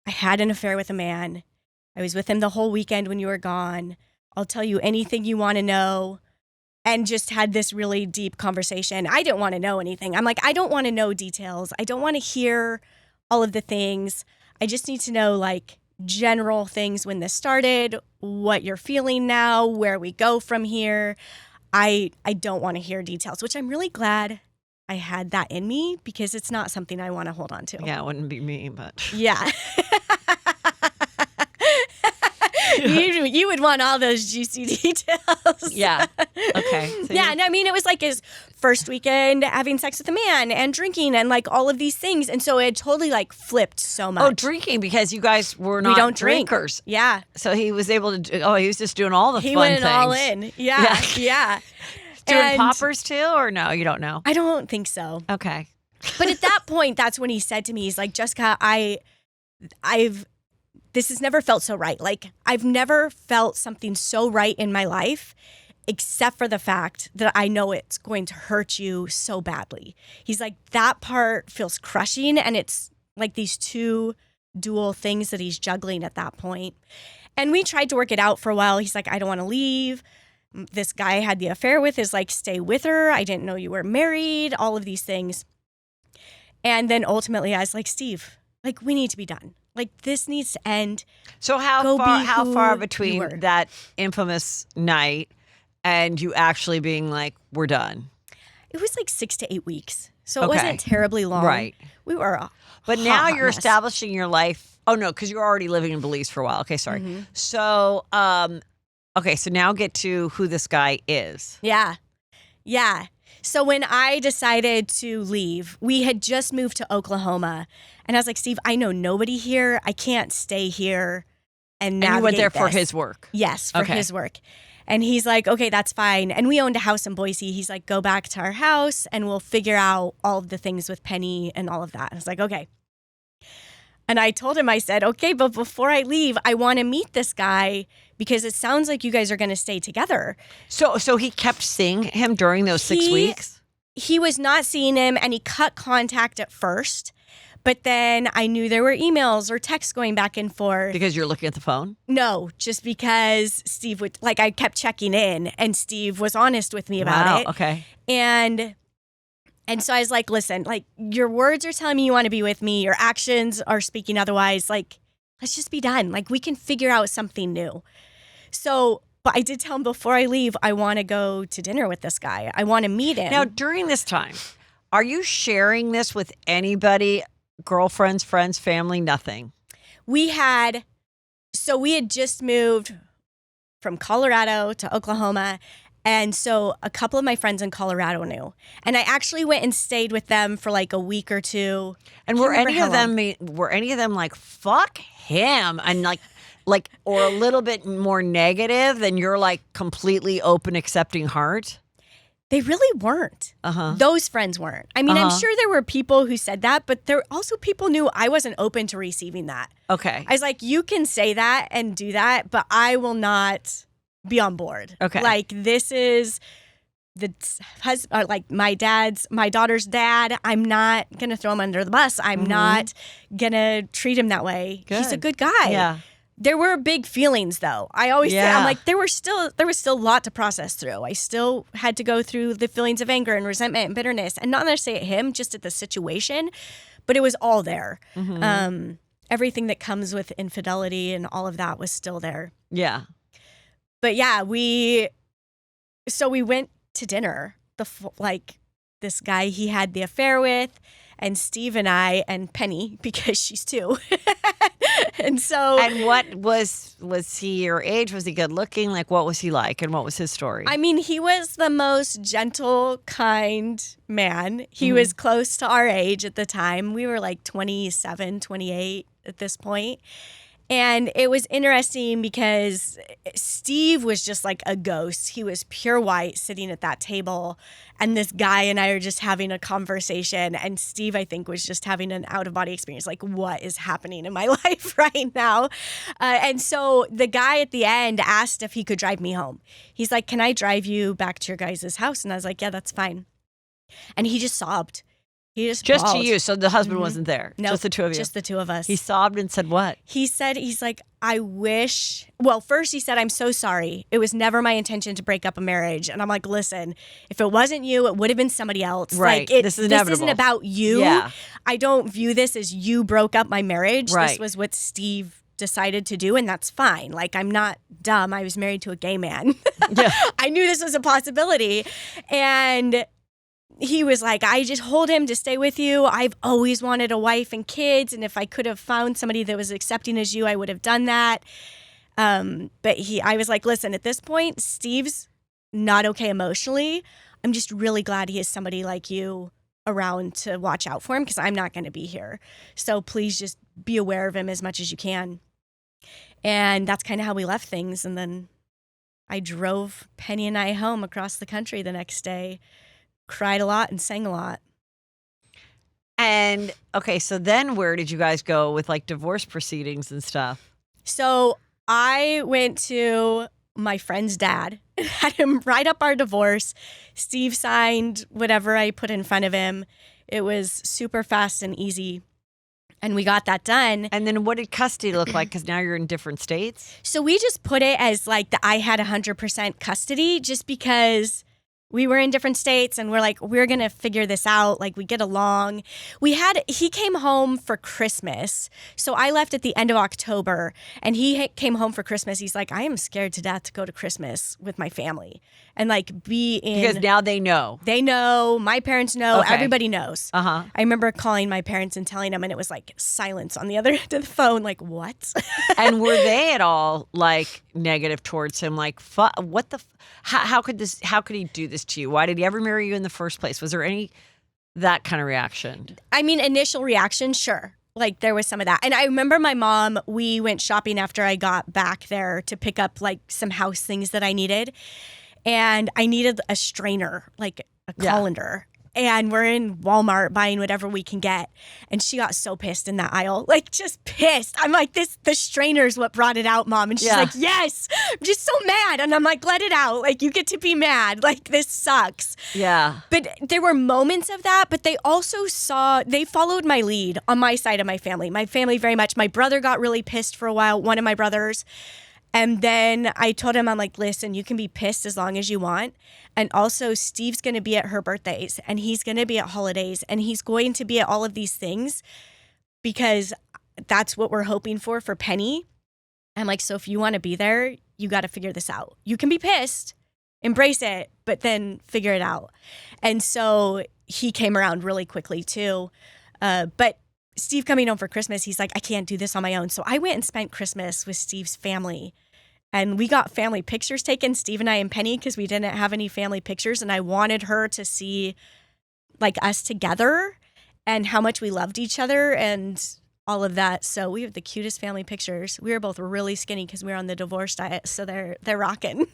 I had an affair with a man. I was with him the whole weekend when you were gone. I'll tell you anything you want to know. And just had this really deep conversation. I didn't want to know anything. I'm like, I don't want to know details. I don't want to hear all of the things. I just need to know, like, general things when this started, what you're feeling now, where we go from here. I don't want to hear details, which I'm really glad I had that in me, because it's not something I want to hold on to. Yeah, it wouldn't be me, but. Yeah. You would want all those juicy details. Yeah. Okay. So yeah. And I mean, it was like his first weekend having sex with a man and drinking and like all of these things. And so it totally like flipped so much. Oh, drinking, because you guys were not we don't drink. drinkers. Yeah. So he was able to, he was just doing all the he fun went things. all in. Yeah. Yeah. Doing And poppers too, or no? You don't know? I don't think so. Okay. But at that point, that's when he said to me, he's like, Jessica, this has never felt so right. Like, I've never felt something so right in my life, except for the fact that I know it's going to hurt you so badly. He's like, that part feels crushing. And it's like these two dual things that he's juggling at that point. And we tried to work it out for a while. He's like, I don't want to leave. This guy I had the affair with is like, stay with her. I didn't know you were married, all of these things. And then ultimately I was like, Steve, like, we need to be done. Like, this needs to end. So how far between that infamous night and you actually being like, we're done? It was like 6 to 8 weeks. So it wasn't terribly long. Right. We were a But now you're mess. establishing your life. Oh, no, because you're already living in Belize for a while. Okay, sorry. Mm-hmm. So, okay, so now get to who this guy is. Yeah. Yeah. So when I decided to leave, we had just moved to Oklahoma. And I was like, Steve, I know nobody here. I can't stay here and navigate And you went there for this. his work? Yes, for his work. And he's like, okay, that's fine. And we owned a house in Boise. He's like, go back to our house and we'll figure out all of the things with Penny and all of that. I was like, okay. And I told him, I said, okay, but before I leave, I want to meet this guy because it sounds like you guys are going to stay together. So he kept seeing him during those 6 weeks? He was not seeing him, and he cut contact at first. But then I knew there were emails or texts going back and forth. Because you're looking at the phone? No, just because Steve would, like, I kept checking in, and Steve was honest with me about it. Okay. And so I was like, listen, like, your words are telling me you want to be with me. Your actions are speaking otherwise. Like, let's just be done. Like, we can figure out something new. So, but I did tell him before I leave, I want to go to dinner with this guy. I want to meet him. Now, during this time, are you sharing this with anybody? Girlfriends, friends, family, nothing? We had just moved from Colorado to Oklahoma. And so a couple of my friends in Colorado knew. And I actually went and stayed with them for like a week or two. And were any of them like, fuck him? And like, or a little bit more negative than your like completely open, accepting heart? They really weren't. Those friends weren't. I mean, I'm sure there were people who said that, but there also people knew I wasn't open to receiving that. Okay. I was like, you can say that and do that, but I will not be on board. Okay. Like, this is the husband, like my daughter's dad. I'm not going to throw him under the bus. I'm not going to treat him that way. Good. He's a good guy. Yeah. There were big feelings, though. I always say, I'm like, there was still a lot to process through. I still had to go through the feelings of anger and resentment and bitterness, and not necessarily at him, just at the situation, but it was all there. Everything that comes with infidelity and all of that was still there. Yeah. But yeah, we went to dinner this guy he had the affair with, and Steve and I, and Penny, because she's 2. And so. And what was he your age? Was he good looking? Like, what was he like? And what was his story? I mean, he was the most gentle, kind man. He was close to our age at the time. We were like 27, 28 at this point. And it was interesting because Steve was just like a ghost. He was pure white sitting at that table. And this guy and I are just having a conversation. And Steve, I think, was just having an out-of-body experience. Like, what is happening in my life right now? And so the guy at the end asked if he could drive me home. He's like, can I drive you back to your guys' house? And I was like, yeah, that's fine. And he just sobbed. He just to bawled. you. So the husband wasn't there. No, just the two of you. Just the two of us. He sobbed and said what? He's like, I wish. Well, first he said, I'm so sorry. It was never my intention to break up a marriage. And I'm like, listen, if it wasn't you, it would have been somebody else. Right. Like, this is inevitable. This isn't about you. Yeah. I don't view this as you broke up my marriage. Right. This was what Steve decided to do, and that's fine. Like, I'm not dumb. I was married to a gay man. Yeah. I knew this was a possibility. And he was like, I just told him to stay with you. I've always wanted a wife and kids. And if I could have found somebody that was accepting as you, I would have done that. But I was like, listen, at this point, Steve's not okay emotionally. I'm just really glad he has somebody like you around to watch out for him because I'm not going to be here. So please just be aware of him as much as you can. And that's kind of how we left things. And then I drove Penny and I home across the country the next day. Cried a lot and sang a lot. And okay, so then where did you guys go with like divorce proceedings and stuff? So I went to my friend's dad, had him write up our divorce. Steve signed whatever I put in front of him. It was super fast and easy. And we got that done. And then what did custody look like? Because now you're in different states. So we just put it as like I had 100% custody just because we were in different states and we're like, we're going to figure this out. Like, we get along. He came home for Christmas. So I left at the end of October and he came home for Christmas. He's like, I am scared to death to go to Christmas with my family and like be in. Because now they know. They know. My parents know. Okay. Everybody knows. Uh-huh. I remember calling my parents and telling them, and it was like silence on the other end of the phone. Like, what? And were they at all like negative towards him? Like, what the? How could he do this to you? Why did he ever marry you in the first place? Was there any that kind of reaction? I mean, initial reaction, sure. Like, there was some of that. And I remember my mom, we went shopping after I got back there to pick up like some house things that I needed. And I needed a strainer, like a colander. And we're in Walmart buying whatever we can get. And she got so pissed in that aisle, like just pissed. I'm like, the strainer's what brought it out, Mom. And she's like, yes, I'm just so mad. And I'm like, let it out. Like, you get to be mad. Like, this sucks. Yeah. But there were moments of that, but they also they followed my lead on my side of my family. My family very much. My brother got really pissed for a while, one of my brothers. And then I told him, I'm like, listen, you can be pissed as long as you want. And also, Steve's going to be at her birthdays and he's going to be at holidays and he's going to be at all of these things because that's what we're hoping for Penny. I'm like, so if you want to be there, you got to figure this out. You can be pissed, embrace it, but then figure it out. And so he came around really quickly too. But Steve coming home for Christmas, he's like, I can't do this on my own. So I went and spent Christmas with Steve's family. And we got family pictures taken, Steve and I and Penny, because we didn't have any family pictures. And I wanted her to see like us together and how much we loved each other and all of that. So we have the cutest family pictures. We were both really skinny because we were on the divorce diet. So they're rocking.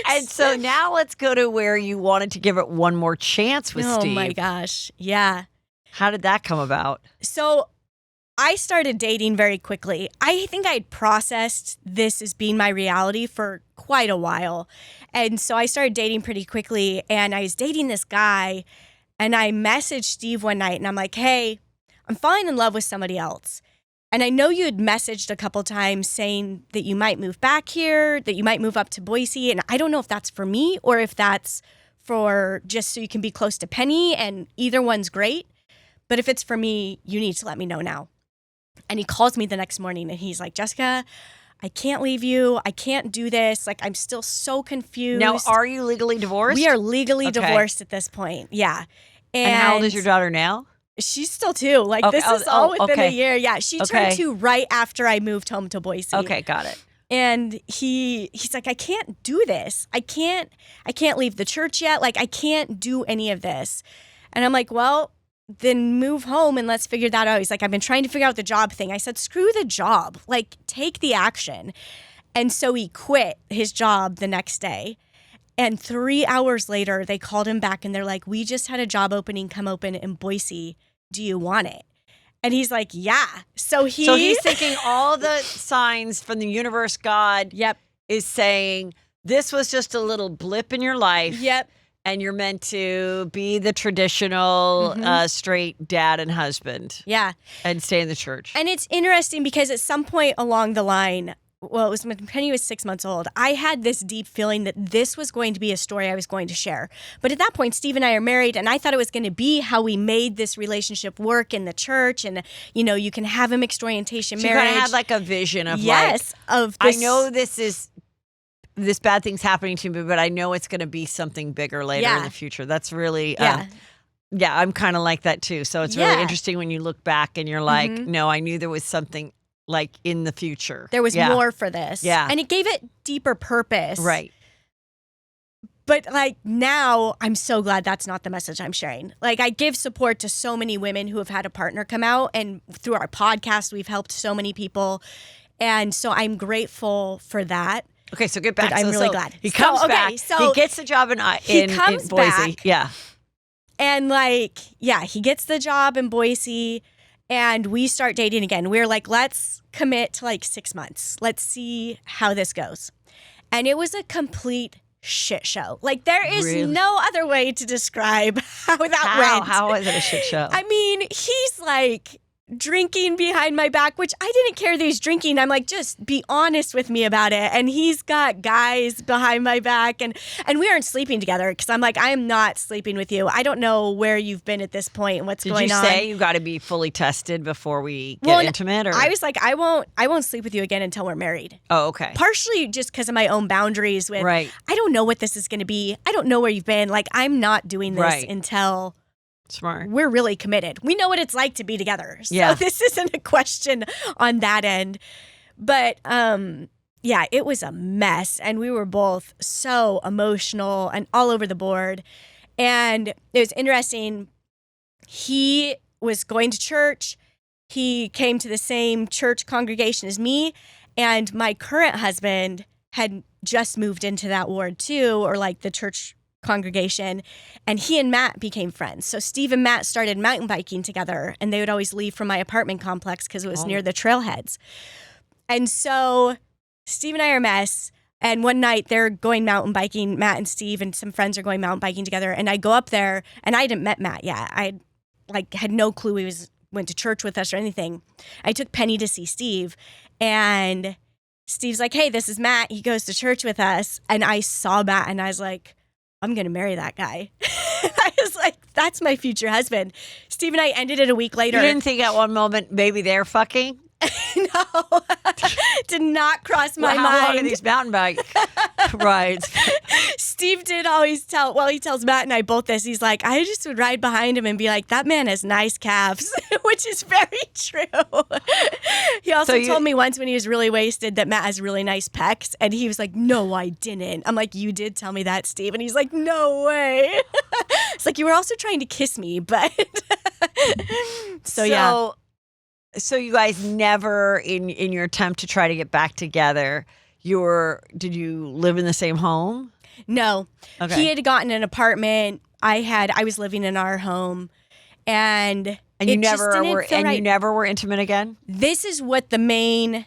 And so now let's go to where you wanted to give it one more chance with Steve. Oh my gosh. Yeah. How did that come about? So I started dating very quickly. I think I'd processed this as being my reality for quite a while. And so I started dating pretty quickly. And I was dating this guy. And I messaged Steve one night. And I'm like, hey, I'm falling in love with somebody else. And I know you had messaged a couple times saying that you might move back here, that you might move up to Boise. And I don't know if that's for me or if that's for just so you can be close to Penny. And either one's great. But if it's for me, you need to let me know now. And he calls me the next morning and he's like, Jessica, I can't leave you. I can't do this. Like, I'm still so confused. Now, are you legally divorced? We are legally divorced at this point. Yeah. And how old is your daughter now? She's still 2. Like, Okay. this is all within a year. Yeah. She Okay. turned 2 right after I moved home to Boise. Okay, got it. And he's like, I can't do this. I can't leave the church yet. Like, I can't do any of this. And I'm like, well, then move home and let's figure that out. He's like, I've been trying to figure out the job thing. I said, screw the job. Like, take the action. And so he quit his job the next day. And 3 hours later, they called him back and they're like, we just had a job opening come open in Boise. Do you want it? And he's like, yeah. So he's thinking all the signs from the universe, God is saying, this was just a little blip in your life. Yep. And you're meant to be the traditional straight dad and husband. Yeah. And stay in the church. And it's interesting because at some point along the line, well, it was when Penny was 6 months old, I had this deep feeling that this was going to be a story I was going to share. But at that point, Steve and I are married, and I thought it was going to be how we made this relationship work in the church. And, you know, you can have a mixed orientation marriage. You kind of had like a vision of of this. I know this bad thing's happening to me, but I know it's going to be something bigger later in the future. That's really, I'm kind of like that too. So it's really interesting when you look back and you're like, no, I knew there was something like in the future. There was more for this. Yeah. And it gave it deeper purpose. Right. But like now, I'm so glad that's not the message I'm sharing. Like, I give support to so many women who have had a partner come out, and through our podcast, we've helped so many people. And so I'm grateful for that. Okay, so get back. But I'm really glad. He comes back. He gets the job in Boise. Back, yeah. And like, he gets the job in Boise. And we start dating again. We're like, let's commit to like 6 months. Let's see how this goes. And it was a complete shit show. Like, there is no other way to describe how that went. How was it a shit show? I mean, he's like drinking behind my back, which I didn't care that he's drinking. I'm like, just be honest with me about it. And he's got guys behind my back, and we aren't sleeping together because I'm like, I am not sleeping with you. I don't know where you've been at this point and what's going on. Did you say you got to be fully tested before we get intimate? Or? I was like, I won't sleep with you again until we're married. Oh, okay. Partially just because of my own boundaries with, I don't know what this is going to be. I don't know where you've been. Like, I'm not doing this until Smart. We're really committed. We know what it's like to be together. So this isn't a question on that end. But it was a mess. And we were both so emotional and all over the board. And it was interesting. He was going to church. He came to the same church congregation as me. And my current husband had just moved into that ward too, or like the church congregation, and he and Matt became friends. So Steve and Matt started mountain biking together, and they would always leave from my apartment complex because it was near the trailheads. And so Steve and I are a mess, and one night they're going mountain biking, Matt and Steve and some friends are going mountain biking together, and I go up there, and I hadn't met Matt yet. I had no clue he went to church with us or anything. I took Penny to see Steve, and Steve's like, hey, this is Matt. He goes to church with us. And I saw Matt, and I was like, I'm going to marry that guy. I was like, that's my future husband. Steve and I ended it a week later. You didn't think at one moment maybe they're fucking? No. Did not cross my mind. How long are these mountain bike rides? Steve did always he tells Matt and I both this. He's like, I just would ride behind him and be like, that man has nice calves, which is very true. He also told me once when he was really wasted that Matt has really nice pecs. And he was like, no, I didn't. I'm like, you did tell me that, Steve. And he's like, no way. It's like, you were also trying to kiss me, but So you guys never, in your attempt to try to get back together, did you live in the same home? No. Okay. He had gotten an apartment. I was living in our home, and you never were intimate again? This is what the main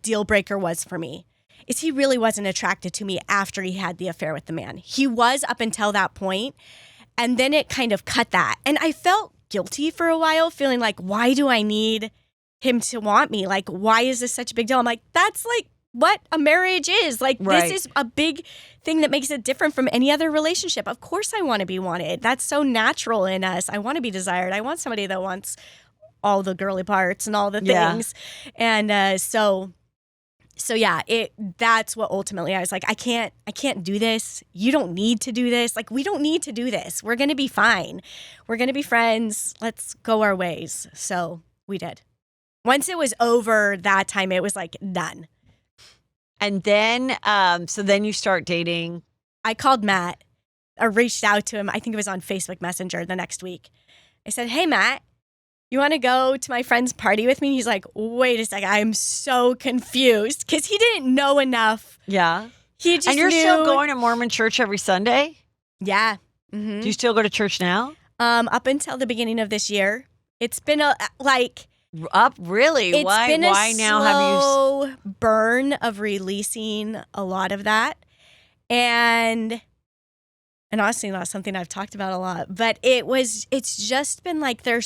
deal breaker was for me. Is he really wasn't attracted to me after he had the affair with the man. He was up until that point, and then it kind of cut that. And I felt guilty for a while, feeling like, why do I need him to want me? Like, why is this such a big deal? I'm like, that's like what a marriage is. Like, This is a big thing that makes it different from any other relationship. Of course I want to be wanted. That's so natural in us. I want to be desired. I want somebody that wants all the girly parts and all the things. And so So yeah, that's what ultimately I was like, I can't do this. You don't need to do this. Like, we don't need to do this. We're going to be fine. We're going to be friends. Let's go our ways. So we did. Once it was over that time, it was like done. And then, so then you start dating. I called Matt. I reached out to him. I think it was on Facebook Messenger the next week. I said, hey, Matt, you want to go to my friend's party with me? And he's like, wait a second. I'm so confused because he didn't know enough. Yeah. He just And you're knew. still going to Mormon church every Sunday? Yeah. Mm-hmm. Do you still go to church now? Up until the beginning of this year. It's been Up, really? It's Why? been a Why now have you? slow burn of releasing a lot of that, and honestly, not something I've talked about a lot. But it's just been like there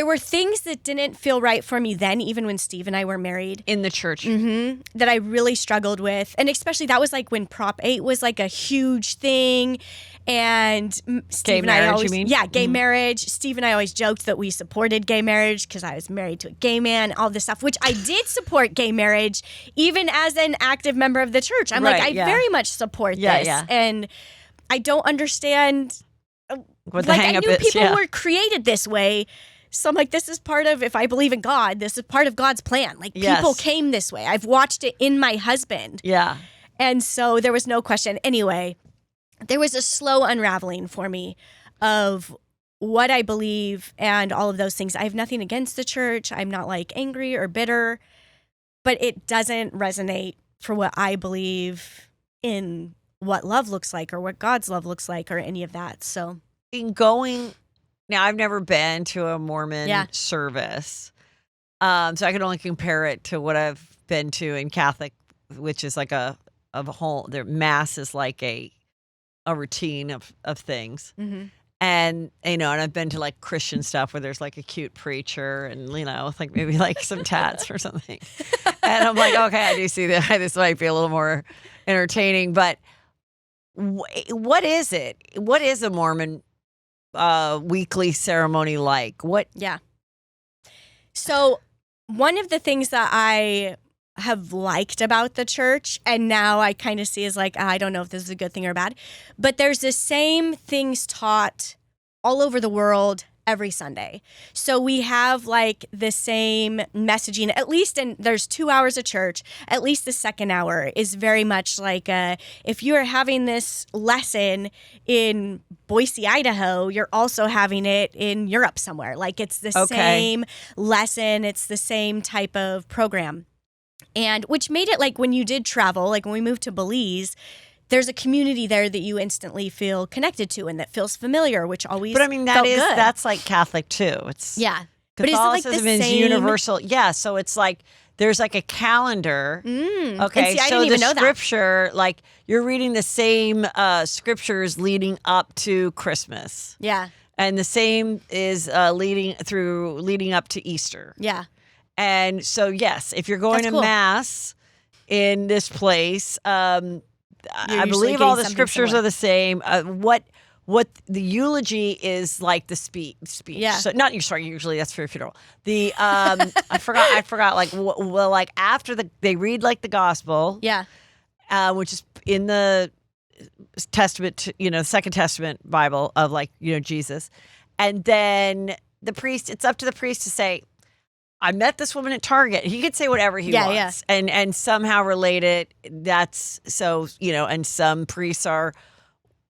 were things that didn't feel right for me then, even when Steve and I were married In the church. that I really struggled with, and especially that was like when Prop 8 was like a huge thing. And Steve Gay and marriage, I always, you mean? yeah, gay marriage. Steve and I always joked that we supported gay marriage because I was married to a gay man, all this stuff, which I did support gay marriage, even as an active member of the church. I'm Right, like, I yeah. very much support this. Yeah. And I don't understand. What the I hang-up knew is, people yeah. were created this way. So I'm like, this is part of, if I believe in God, this is part of God's plan. Like, Yes. people came this way. I've watched it in my husband. Yeah. And so there was no question. Anyway, there was a slow unraveling for me of what I believe and all of those things. I have nothing against the church. I'm not like angry or bitter, but it doesn't resonate for what I believe in what love looks like or what God's love looks like or any of that. So In going, now I've never been to a Mormon service. So I can only compare it to what I've been to in Catholic, which is like a whole, their mass is like a routine of things. And, and I've been to like Christian stuff where there's like a cute preacher and, with like maybe like some tats or something. And I'm like, okay, I do see that this might be a little more entertaining, but what is it? What is a Mormon weekly ceremony like? yeah. So one of the things that I have liked about the church, and now I kind of see as like, I don't know if this is a good thing or bad, but there's the same things taught all over the world every Sunday. So we have like the same messaging, at least there's 2 hours of church, at least the second hour is very much like, if you're having this lesson in Boise, Idaho, you're also having it in Europe somewhere. Like, it's the same lesson. It's the same type of program. And which made it like when you did travel, like when we moved to Belize, there's a community there that you instantly feel connected to and that feels familiar, which always But I mean, felt good. that's like Catholic too. It's But is it like the Catholicism is same? universal. Yeah, so it's like there's like a calendar. Okay, Okay, and see, I so didn't even the know that. scripture, like you're reading the same scriptures leading up to Christmas, Yeah, and the same is leading up to Easter. yeah, And so, yes, if you're going That's to cool. mass in this place, I usually believe all getting the something scriptures similar. are the same. What the eulogy is like the speech. Yeah. So usually that's for a funeral. The I forgot like well, like after they read like the gospel, yeah, which is in the Testament, Second Testament Bible of like Jesus, and then the priest. It's up to the priest to say, I met this woman at Target. He could say whatever he wants and somehow relate it. That's so, and some priests are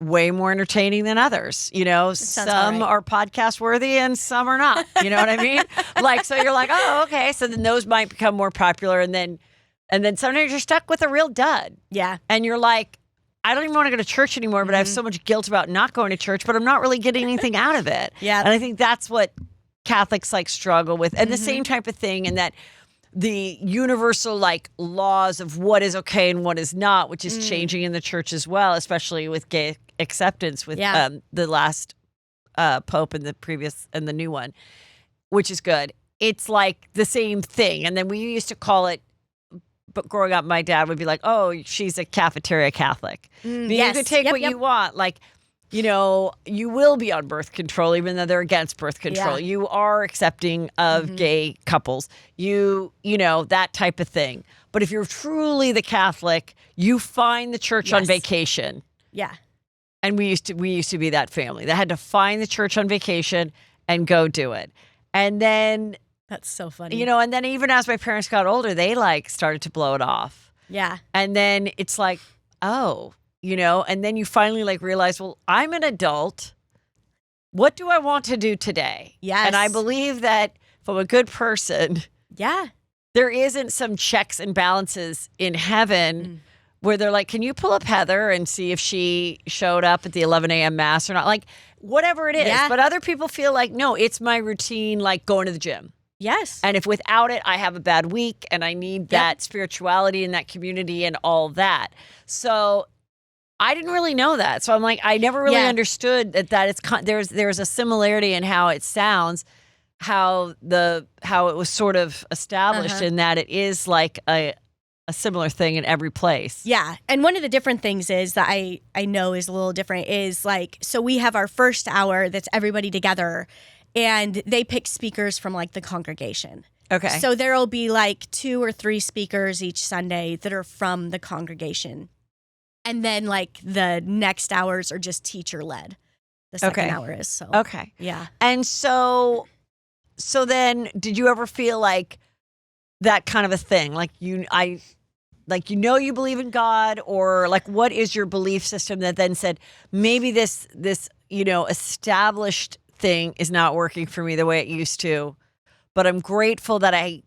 way more entertaining than others. Some are podcast worthy and some are not. You know what I mean? Like, so you're like, oh, okay. So then those might become more popular. And then sometimes you're stuck with a real dud. yeah. And you're like, I don't even want to go to church anymore, but I have so much guilt about not going to church, but I'm not really getting anything out of it. Yeah. And I think that's what Catholics like struggle with, and the same type of thing, and that the universal like laws of what is okay and what is not, which is changing in the church as well, especially with gay acceptance with the last pope and the previous and the new one, which is good. It's like the same thing, and then we used to call it. But growing up, my dad would be like, "Oh, she's a cafeteria Catholic." You Yes. could take Yep, what yep. you want, like. you will be on birth control, even though they're against birth control. Yeah. You are accepting of gay couples. That type of thing. But if you're truly the Catholic, you find the church on vacation. Yeah. And we used to be that family that had to find the church on vacation and go do it. And then that's so funny. And then even as my parents got older, they started to blow it off. Yeah. And then it's like, oh, and then you finally realize, well, I'm an adult. What do I want to do today? Yes. And I believe that if I'm a good person, there isn't some checks and balances in heaven where they're like, can you pull up Heather and see if she showed up at the 11 a.m. mass or not? Like, whatever it is. Yeah. But other people feel like, no, it's my routine, like going to the gym. Yes. And if without it, I have a bad week and I need that spirituality and that community and all that. So I didn't really know that. So I'm like, I never really understood that it's there's a similarity in how it sounds, how it was sort of established in that it is like a similar thing in every place. Yeah. And one of the different things is that I know is a little different is so we have our first hour that's everybody together and they pick speakers from the congregation. Okay. So there'll be 2 or 3 speakers each Sunday that are from the congregation. And then the next hours are just teacher led. The second hour is so. Okay. Yeah. And so then did you ever feel like that kind of a thing? You believe in God, or what is your belief system that then said maybe this established thing is not working for me the way it used to, but I'm grateful that I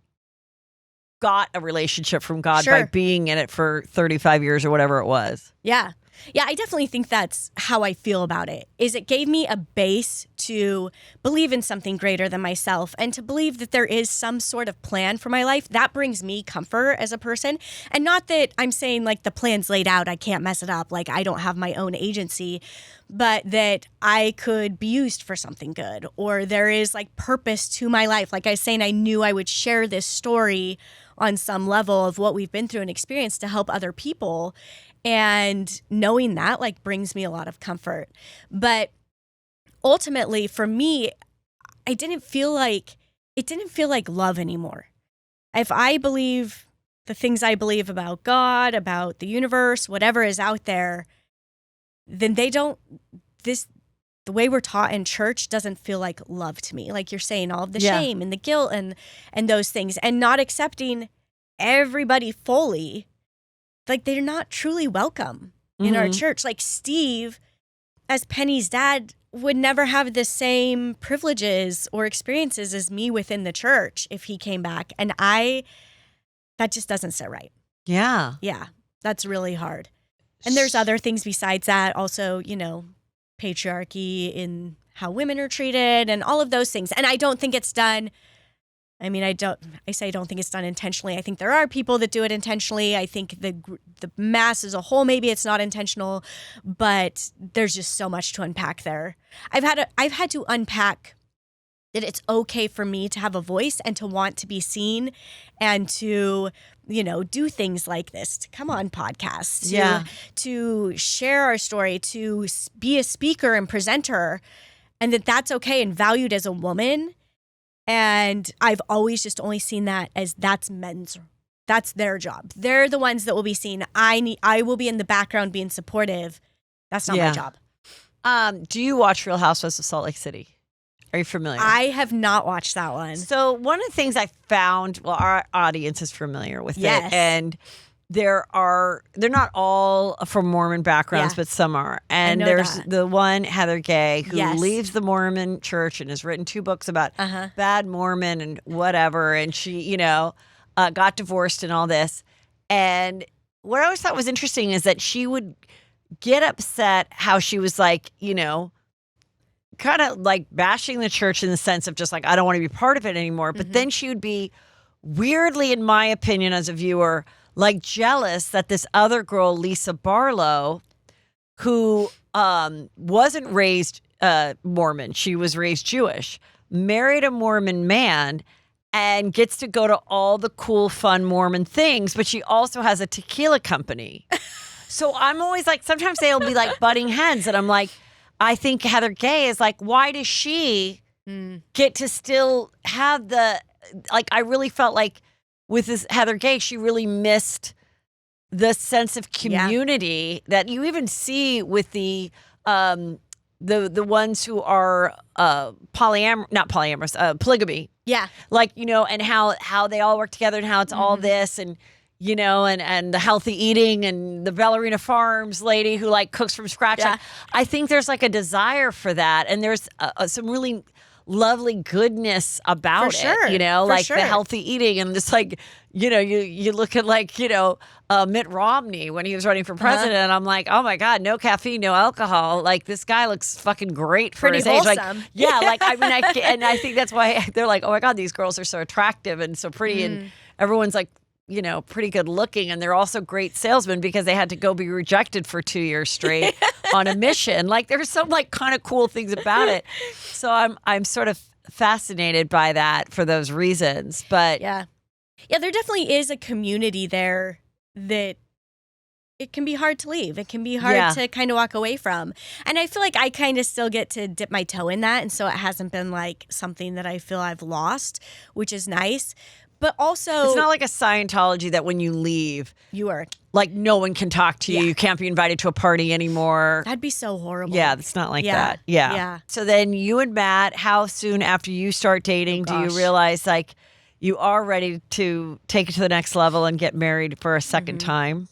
got a relationship from God by being in it for 35 years or whatever it was. Yeah. Yeah, I definitely think that's how I feel about it. Is it gave me a base to believe in something greater than myself and to believe that there is some sort of plan for my life. That brings me comfort as a person. And not that I'm saying the plan's laid out, I can't mess it up, I don't have my own agency, but that I could be used for something good, or there is purpose to my life. Like I was saying, I knew I would share this story on some level of what we've been through and experienced to help other people. And knowing that brings me a lot of comfort. But ultimately for me, it didn't feel like love anymore. If I believe the things I believe about God, about the universe, whatever is out there, then the way we're taught in church doesn't feel like love to me. Like you're saying, all of the shame and the guilt and those things, and not accepting everybody fully. They're not truly welcome in our church. Steve, as Penny's dad, would never have the same privileges or experiences as me within the church if he came back. And that just doesn't sit right. Yeah. Yeah. That's really hard. And there's other things besides that. Also, patriarchy in how women are treated and all of those things. And I don't think it's done. I don't think it's done intentionally. I think there are people that do it intentionally. I think the mass as a whole, maybe it's not intentional, but there's just so much to unpack there. I've had to unpack that it's okay for me to have a voice and to want to be seen and to, do things like this, to come on podcasts, to share our story, to be a speaker and presenter, and that's okay and valued as a woman. And I've always just only seen that as that's their job. They're the ones that will be seen. I will be in the background being supportive. That's not my job. Do you watch Real Housewives of Salt Lake City? Are you familiar? I have not watched that one. So one of the things I found, our audience is familiar with it, and they're not all from Mormon backgrounds, but some are. And there's the one, Heather Gay, who leaves the Mormon church and has written 2 books about bad Mormon and whatever. And she, got divorced and all this. And what I always thought was interesting is that she would get upset how she was kind of bashing the church in the sense of just I don't want to be part of it anymore. But then she would be weirdly, in my opinion, as a viewer, jealous that this other girl, Lisa Barlow, who wasn't raised Mormon, she was raised Jewish, married a Mormon man and gets to go to all the cool, fun Mormon things, but she also has a tequila company. So I'm always sometimes they'll be butting heads, and I'm like, I think Heather Gay is like, why does she get to still have the, like, I really felt like with this Heather Gay, she really missed the sense of community that you even see with the ones who are polygamy. Yeah. Like, and how they all work together and how it's all this and, and the healthy eating and the Ballerina Farms lady who like cooks from scratch. Yeah. Like, I think there's like a desire for that. And there's some really lovely goodness about it, like the healthy eating and just like, you look at like, Mitt Romney when he was running for president. And I'm like, oh my God, no caffeine, no alcohol. Like this guy looks fucking great for his age. Like, yeah, like I mean, and I think that's why they're like, oh my God, these girls are so attractive and so pretty, and everyone's like, pretty good looking, and they're also great salesmen because they had to go be rejected for 2 years straight on a mission. Like there's some like kind of cool things about it. So I'm sort of fascinated by that for those reasons. But yeah, there definitely is a community there that it can be hard to leave. It can be hard to kind of walk away from. And I feel like I kind of still get to dip my toe in that. And so it hasn't been like something that I feel I've lost, which is nice. But also, it's not like a Scientology that when you leave, you are like no one can talk to you. You can't be invited to a party anymore. That'd be so horrible. Yeah, it's not like that. Yeah. So then you and Matt, how soon after you start dating do you realize like you are ready to take it to the next level and get married for a second time?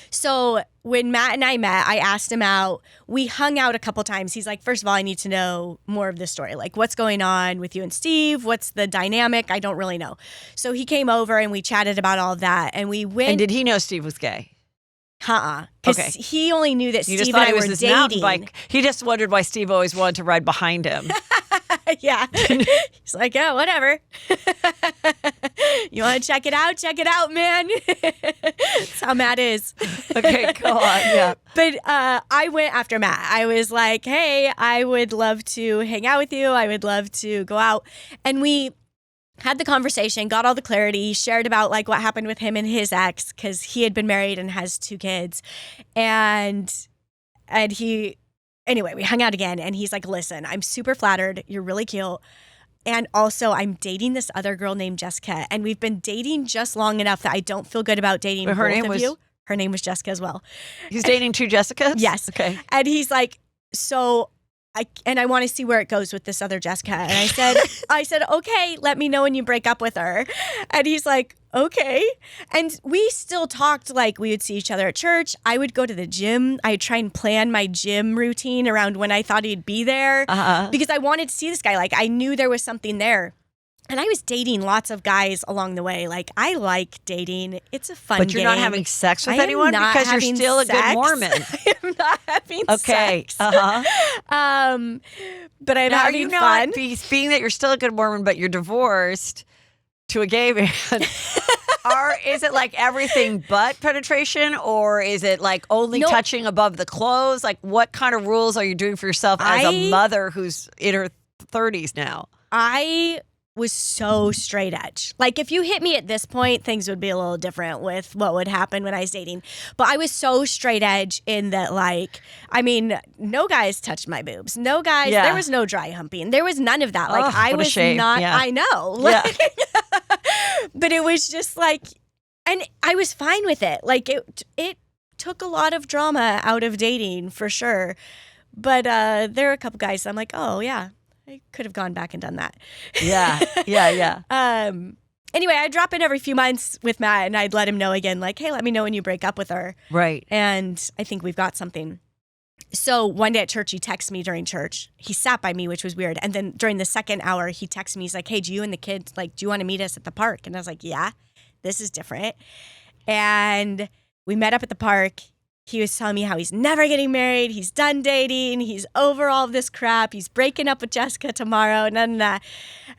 So when Matt and I met, I asked him out. We hung out a couple times. He's like, first of all, I need to know more of this story. Like, what's going on with you and Steve? What's the dynamic? I don't really know. So he came over and we chatted about all of that. And we went. And did he know Steve was gay? Because he only knew that Steve and I were dating. Bike. He just wondered why Steve always wanted to ride behind him. Yeah. He's like, yeah, whatever. You want to check it out? Check it out, man. That's how Matt is. Okay, go on. Yeah. But I went after Matt. I was like, hey, I would love to hang out with you. I would love to go out. And we had the conversation, got all the clarity, shared about like what happened with him and his ex because he had been married and has 2 kids. And anyway, we hung out again and he's like, listen, I'm super flattered. You're really cute. And also I'm dating this other girl named Jessica. And we've been dating just long enough that I don't feel good about dating both of you. Her name was Jessica as well. He's dating 2 Jessicas? Yes. Okay. And he's like, so I want to see where it goes with this other Jessica. And I said, okay, let me know when you break up with her. And he's like, okay. And we still talked like we would see each other at church. I would go to the gym. I'd try and plan my gym routine around when I thought he'd be there because I wanted to see this guy. Like I knew there was something there. And I was dating lots of guys along the way. Like, I like dating. It's a fun game. But you're not having sex with anyone because you're still a good Mormon. I am not having sex. Okay. But I'm having fun. Being that you're still a good Mormon, but you're divorced to a gay man, is it like everything but penetration, or is it like only touching above the clothes? Like, what kind of rules are you doing for yourself as a mother who's in her 30s now? I was so straight edge. Like if you hit me at this point, things would be a little different with what would happen when I was dating. But I was so straight edge in that, like, I mean, no guys touched my boobs. No guys, there was no dry humping. There was none of that. Like I was not, I know. Like, but it was just like, and I was fine with it. Like it took a lot of drama out of dating for sure. But there are a couple guys I'm like, oh yeah, I could have gone back and done that. Yeah. Anyway, I'd drop in every few months with Matt and I'd let him know again, like, hey, let me know when you break up with her. Right. And I think we've got something. So one day at church, he texted me during church. He sat by me, which was weird. And then during the second hour, he texted me. He's like, hey, do you and the kids, like, do you want to meet us at the park? And I was like, yeah, this is different. And we met up at the park. He was telling me how he's never getting married. He's done dating. He's over all of this crap. He's breaking up with Jessica tomorrow. I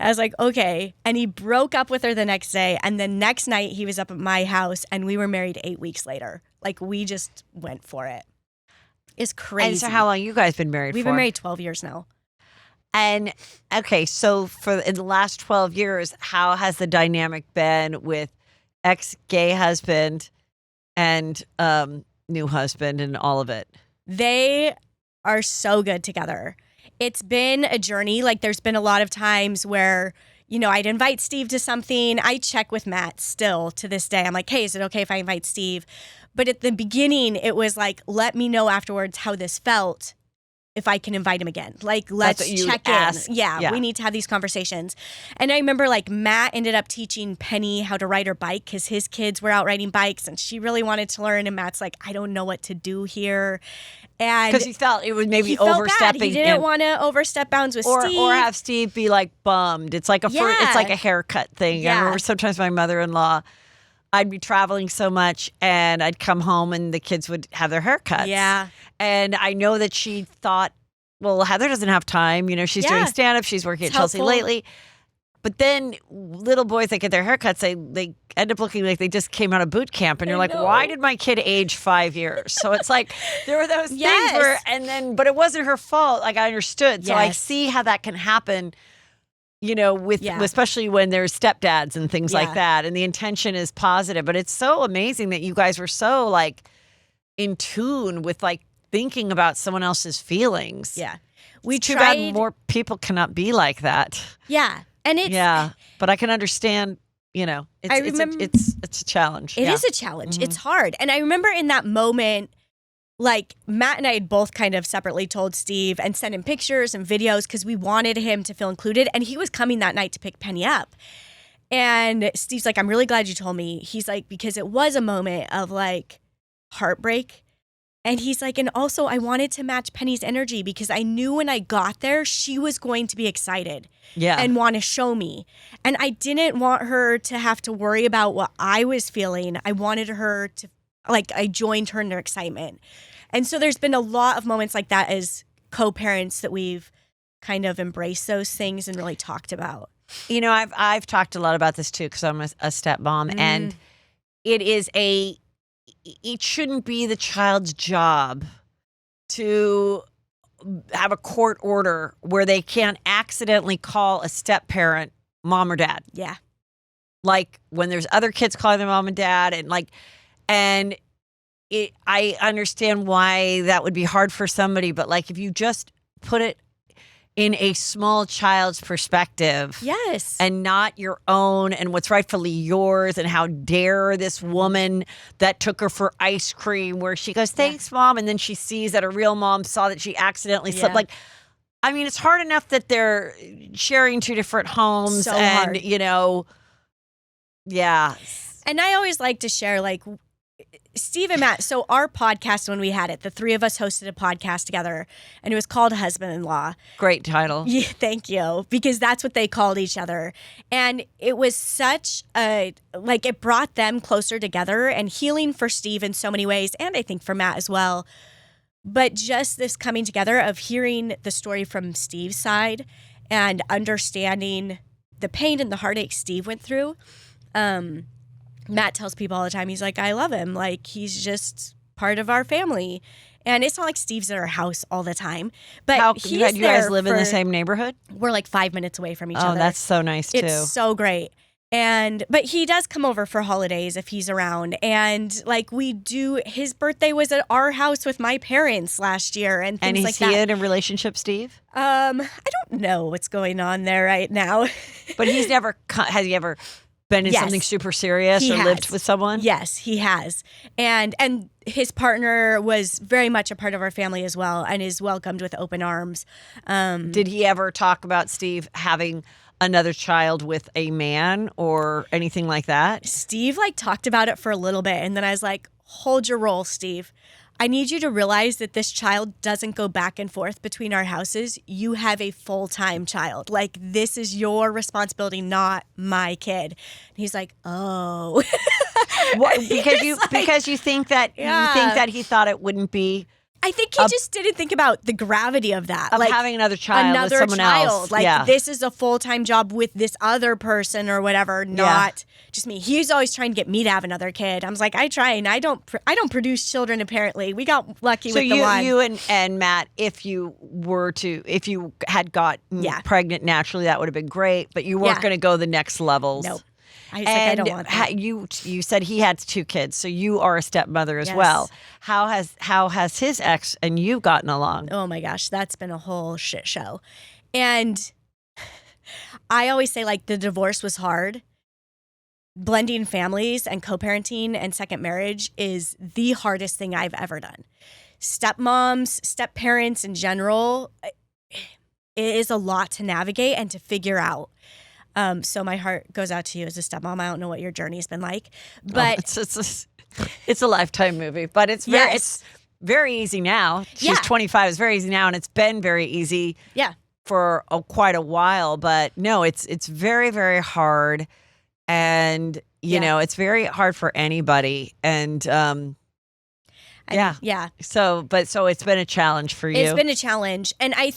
was like, okay. And he broke up with her the next day. And the next night he was up at my house and we were married 8 weeks later. Like we just went for it. It's crazy. And so how long you guys been married We've been married 12 years now. And okay, so in the last 12 years, how has the dynamic been with ex-gay husband and new husband and all of it? They are so good together. It's been a journey. Like, there's been a lot of times where, you know, I'd invite Steve to something. I check with Matt still to this day. I'm like, hey, is it okay if I invite Steve? But at the beginning, it was like, let me know afterwards how this felt, if I can invite him again. Like, let's check in. Yeah, we need to have these conversations. And I remember, like, Matt ended up teaching Penny how to ride her bike because his kids were out riding bikes and she really wanted to learn. And Matt's like, I don't know what to do here. And because he felt it was maybe overstepping. He didn't want to overstep bounds with Steve. Or have Steve be, like, bummed. It's like it's like a haircut thing. Yeah. I remember sometimes my mother-in-law, I'd be traveling so much and I'd come home and the kids would have their haircuts. Yeah. And I know that she thought, well, Heather doesn't have time. You know, she's doing stand-up. She's working at Chelsea lately. But then little boys that get their haircuts, they end up looking like they just came out of boot camp. And you're like, why did my kid age 5 years? So it's like there were those things where, but it wasn't her fault. Like, I understood. So I see how that can happen, you know, especially when there's stepdads and things like that. And the intention is positive. But it's so amazing that you guys were so, like, in tune with, like, thinking about someone else's feelings. Yeah. It's too bad more people cannot be like that. Yeah. And it's but I can understand, you know, it's a challenge. It is a challenge. It's hard. And I remember in that moment, like, Matt and I had both kind of separately told Steve and sent him pictures and videos because we wanted him to feel included. And he was coming that night to pick Penny up. And Steve's like, I'm really glad you told me. He's like, because it was a moment of, like, heartbreak. And he's like, and also I wanted to match Penny's energy because I knew when I got there, she was going to be excited and want to show me. And I didn't want her to have to worry about what I was feeling. I wanted her to, like, I joined her in her excitement. And so there's been a lot of moments like that as co-parents that we've kind of embraced those things and really talked about. You know, I've talked a lot about this too because I'm a stepmom, and it shouldn't be the child's job to have a court order where they can't accidentally call a step parent mom or dad. Yeah. Like, when there's other kids calling their mom and dad, and I understand why that would be hard for somebody, but, like, if you just put it in a small child's perspective. Yes. And not your own and what's rightfully yours, and how dare this woman that took her for ice cream, where she goes, thanks, Mom. And then she sees that her real mom saw that she accidentally slipped. Like, I mean, it's hard enough that they're sharing two different homes. So and, hard. you know, And I always like to share, like, Steve and Matt, so our podcast, when we had it, the three of us hosted a podcast together, and it was called Husband-in-Law. Great title. Yeah, thank you, because that's what they called each other. And it was such it brought them closer together and healing for Steve in so many ways, and I think for Matt as well. But just this coming together of hearing the story from Steve's side and understanding the pain and the heartache Steve went through. Matt tells people all the time, he's like, I love him. Like, he's just part of our family. And it's not like Steve's at our house all the time. But you guys live in the same neighborhood? We're like 5 minutes away from each other. Oh, that's so nice, too. It's so great. But he does come over for holidays if he's around. And, like, his birthday was at our house with my parents last year and things like that. And is he in a relationship, Steve? I don't know what's going on there right now. But has he ever been in something super serious lived with someone? Yes, he has. And his partner was very much a part of our family as well and is welcomed with open arms. Did he ever talk about Steve having another child with a man or anything like that? Steve, like, talked about it for a little bit, and then I was like, hold your roll, Steve. I need you to realize that this child doesn't go back and forth between our houses. You have a full-time child. Like, this is your responsibility, not my kid. And he's like, oh. Because you think that he thought it wouldn't be. I think he just didn't think about the gravity of that. Of having another child with someone else. Like, this is a full-time job with this other person or whatever, not just me. He's always trying to get me to have another kid. I was like, I try, and I don't produce children, apparently. We got lucky with the one. So you and Matt, if you had gotten pregnant naturally, that would have been great, but you weren't going to go the next levels. Nope. I was like, I don't want that. You said he had 2 kids, so you are a stepmother as Yes. well. How has his ex and you gotten along? Oh my gosh, that's been a whole shit show. And I always say, like, the divorce was hard. Blending families and co-parenting and second marriage is the hardest thing I've ever done. Stepmoms, step-parents in general, it is a lot to navigate and to figure out. So my heart goes out to you as a stepmom. I don't know what your journey's been like, but it's a Lifetime movie, but it's very easy now. She's 25. It's very easy now, and it's been very easy for quite a while. But no, it's very, very hard. And, you know, it's very hard for anybody. And, So it's been a challenge for you. It's been a challenge. And I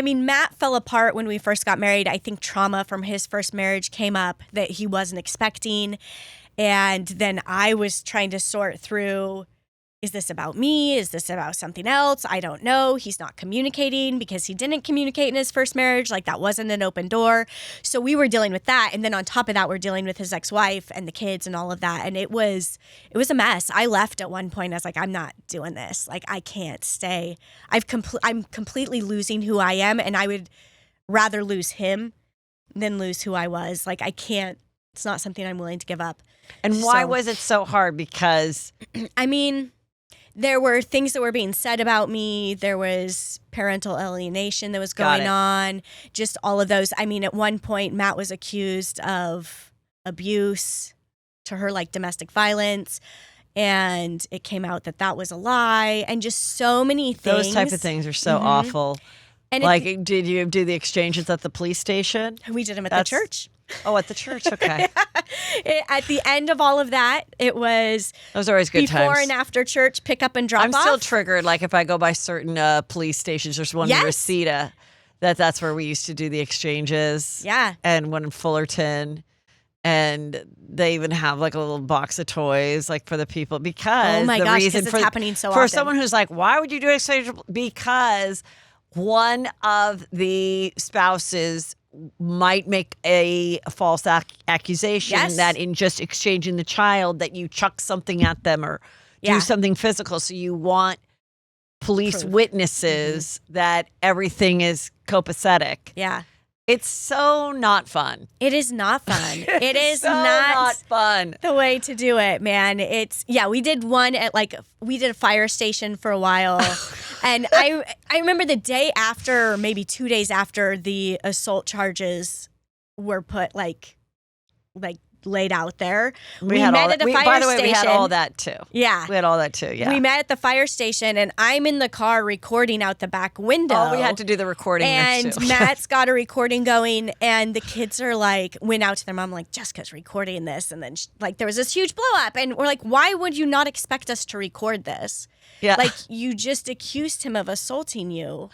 mean, Matt fell apart when we first got married. I think trauma from his first marriage came up that he wasn't expecting. And then I was trying to sort through, is this about me? Is this about something else? I don't know. He's not communicating because he didn't communicate in his first marriage. Like, that wasn't an open door. So we were dealing with that. And then on top of that, we're dealing with his ex-wife and the kids and all of that. And it was a mess. I left at one point. I was like, I'm not doing this. Like, I can't stay. I'm completely losing who I am. And I would rather lose him than lose who I was. Like, I can't. It's not something I'm willing to give up. And why was it so hard? Because I mean, there were things that were being said about me. There was parental alienation that was going on. Just all of those. I mean, at one point, Matt was accused of abuse to her, like domestic violence. And it came out that that was a lie. And just so many things. Those type of things are so awful. And like, did you do the exchanges at the police station? We did them at the church. Oh, at the church. Okay. At the end of all of that, it was those are always good before times. and after church, pick up and drop off. I'm still triggered. Like, if I go by certain police stations, there's one in Reseda that's where we used to do the exchanges. Yeah. And one in Fullerton. And they even have like a little box of toys, like for the people, because reason it's happening so for often. Someone who's like, why would you do an exchange? Because one of the spouses might make a false accusation that in just exchanging the child that you chuck something at them or do something physical. So you want police witnesses that everything is copacetic. Yeah. It's so not fun. It is not fun. It is so not fun. The way to do it, man. We did one at we did a fire station for a while. And I remember the day after, maybe 2 days after the assault charges were put laid out there. We met at the fire by the way, station. we had all that too. Yeah. We had all that too, yeah. We met at the fire station, and I'm in the car recording out the back window. Oh, we had to do the recording and too. Matt's got a recording going, and the kids are went out to their mom Jessica's recording this. And then there was this huge blow up, and we're like, why would you not expect us to record this? Yeah. You just accused him of assaulting you.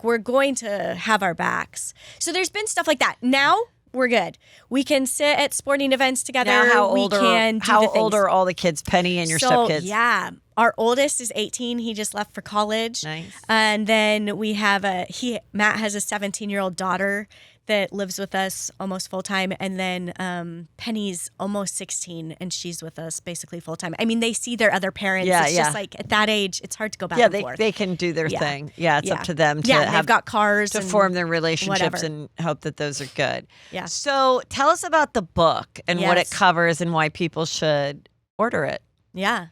We're going to have our backs. So there's been stuff like that. Now, we're good. We can sit at sporting events together. Now, how old are all the kids, Penny and your stepkids? Yeah. Our oldest is 18. He just left for college. Nice. And then we have Matt has a 17-year-old daughter that lives with us almost full time. And then Penny's almost 16 and she's with us basically full time. I mean, they see their other parents. It's just at that age, it's hard to go back and forth. Yeah, they can do their thing. Yeah, it's up to them to they've got cars to form their relationships and hope that those are good. Yeah. So tell us about the book and what it covers and why people should order it. Yeah.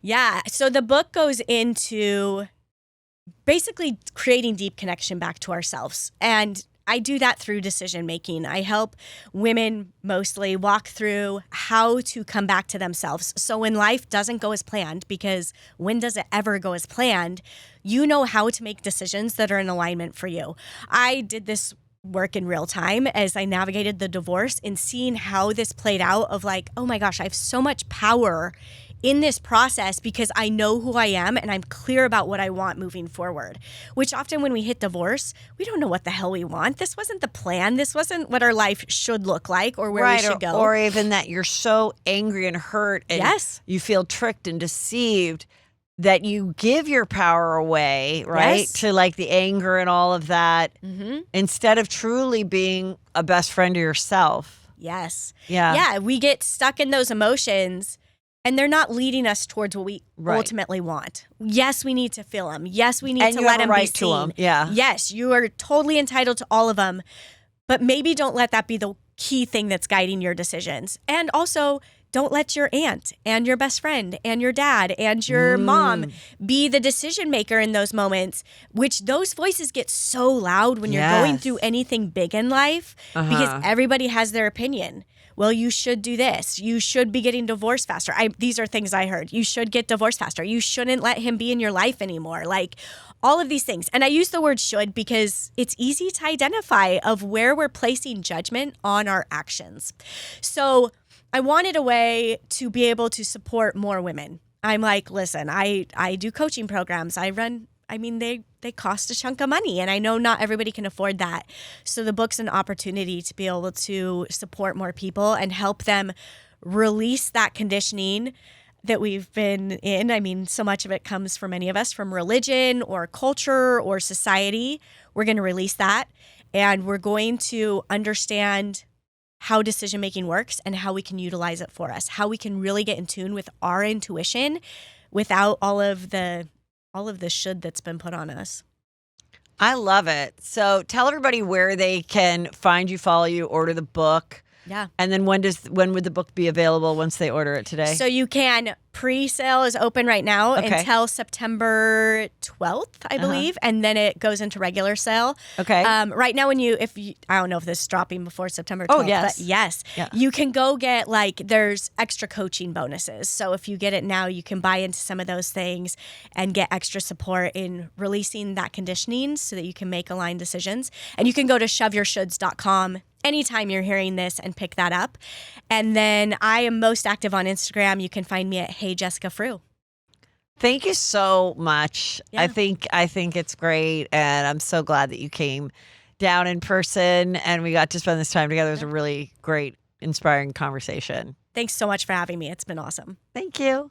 Yeah. So the book goes into basically creating deep connection back to ourselves. And I do that through decision making. I help women mostly walk through how to come back to themselves. So when life doesn't go as planned, because when does it ever go as planned, you know how to make decisions that are in alignment for you. I did this work in real time as I navigated the divorce and seeing how this played out of oh my gosh, I have so much power in this process because I know who I am and I'm clear about what I want moving forward, which often when we hit divorce, we don't know what the hell we want. This wasn't the plan. This wasn't what our life should look like or where we should go. Or even that you're so angry and hurt and you feel tricked and deceived that you give your power away, right? Yes. To the anger and all of that instead of truly being a best friend to yourself. Yes. Yeah. Yeah, we get stuck in those emotions and they're not leading us towards what we ultimately want. Yes, we need to feel them. Yes, we need to let them be seen. Yeah. Yes, you are totally entitled to all of them. But maybe don't let that be the key thing that's guiding your decisions. And also, don't let your aunt and your best friend and your dad and your mom be the decision maker in those moments, which those voices get so loud when you're going through anything big in life because everybody has their opinion. Well, you should do this. You should be getting divorced faster. These are things I heard. You should get divorced faster. You shouldn't let him be in your life anymore. Like all of these things. And I use the word should because it's easy to identify of where we're placing judgment on our actions. So I wanted a way to be able to support more women. I'm like, listen, I do coaching programs. They cost a chunk of money, and I know not everybody can afford that. So the book's an opportunity to be able to support more people and help them release that conditioning that we've been in. I mean, so much of it comes for many of us from religion or culture or society. We're going to release that, and we're going to understand how decision-making works and how we can utilize it for us, how we can really get in tune with our intuition without all of the should that's been put on us. I love it. So tell everybody where they can find you, follow you, order the book. Yeah. And then when would the book be available once they order it today? So you can, pre-sale is open right now until September 12th, I believe. And then it goes into regular sale. Okay. Right now I don't know if this is dropping before September 12th. Oh, yes. But yes. Yeah. You can go get there's extra coaching bonuses. So if you get it now, you can buy into some of those things and get extra support in releasing that conditioning so that you can make aligned decisions. And you can go to shoveyourshoulds.com anytime you're hearing this and pick that up. And then I am most active on Instagram. You can find me at Hey Jessica Frew. Thank you so much. Yeah. I think it's great, and I'm so glad that you came down in person and we got to spend this time together. It was a really great, inspiring conversation. Thanks so much for having me. It's been awesome. Thank you.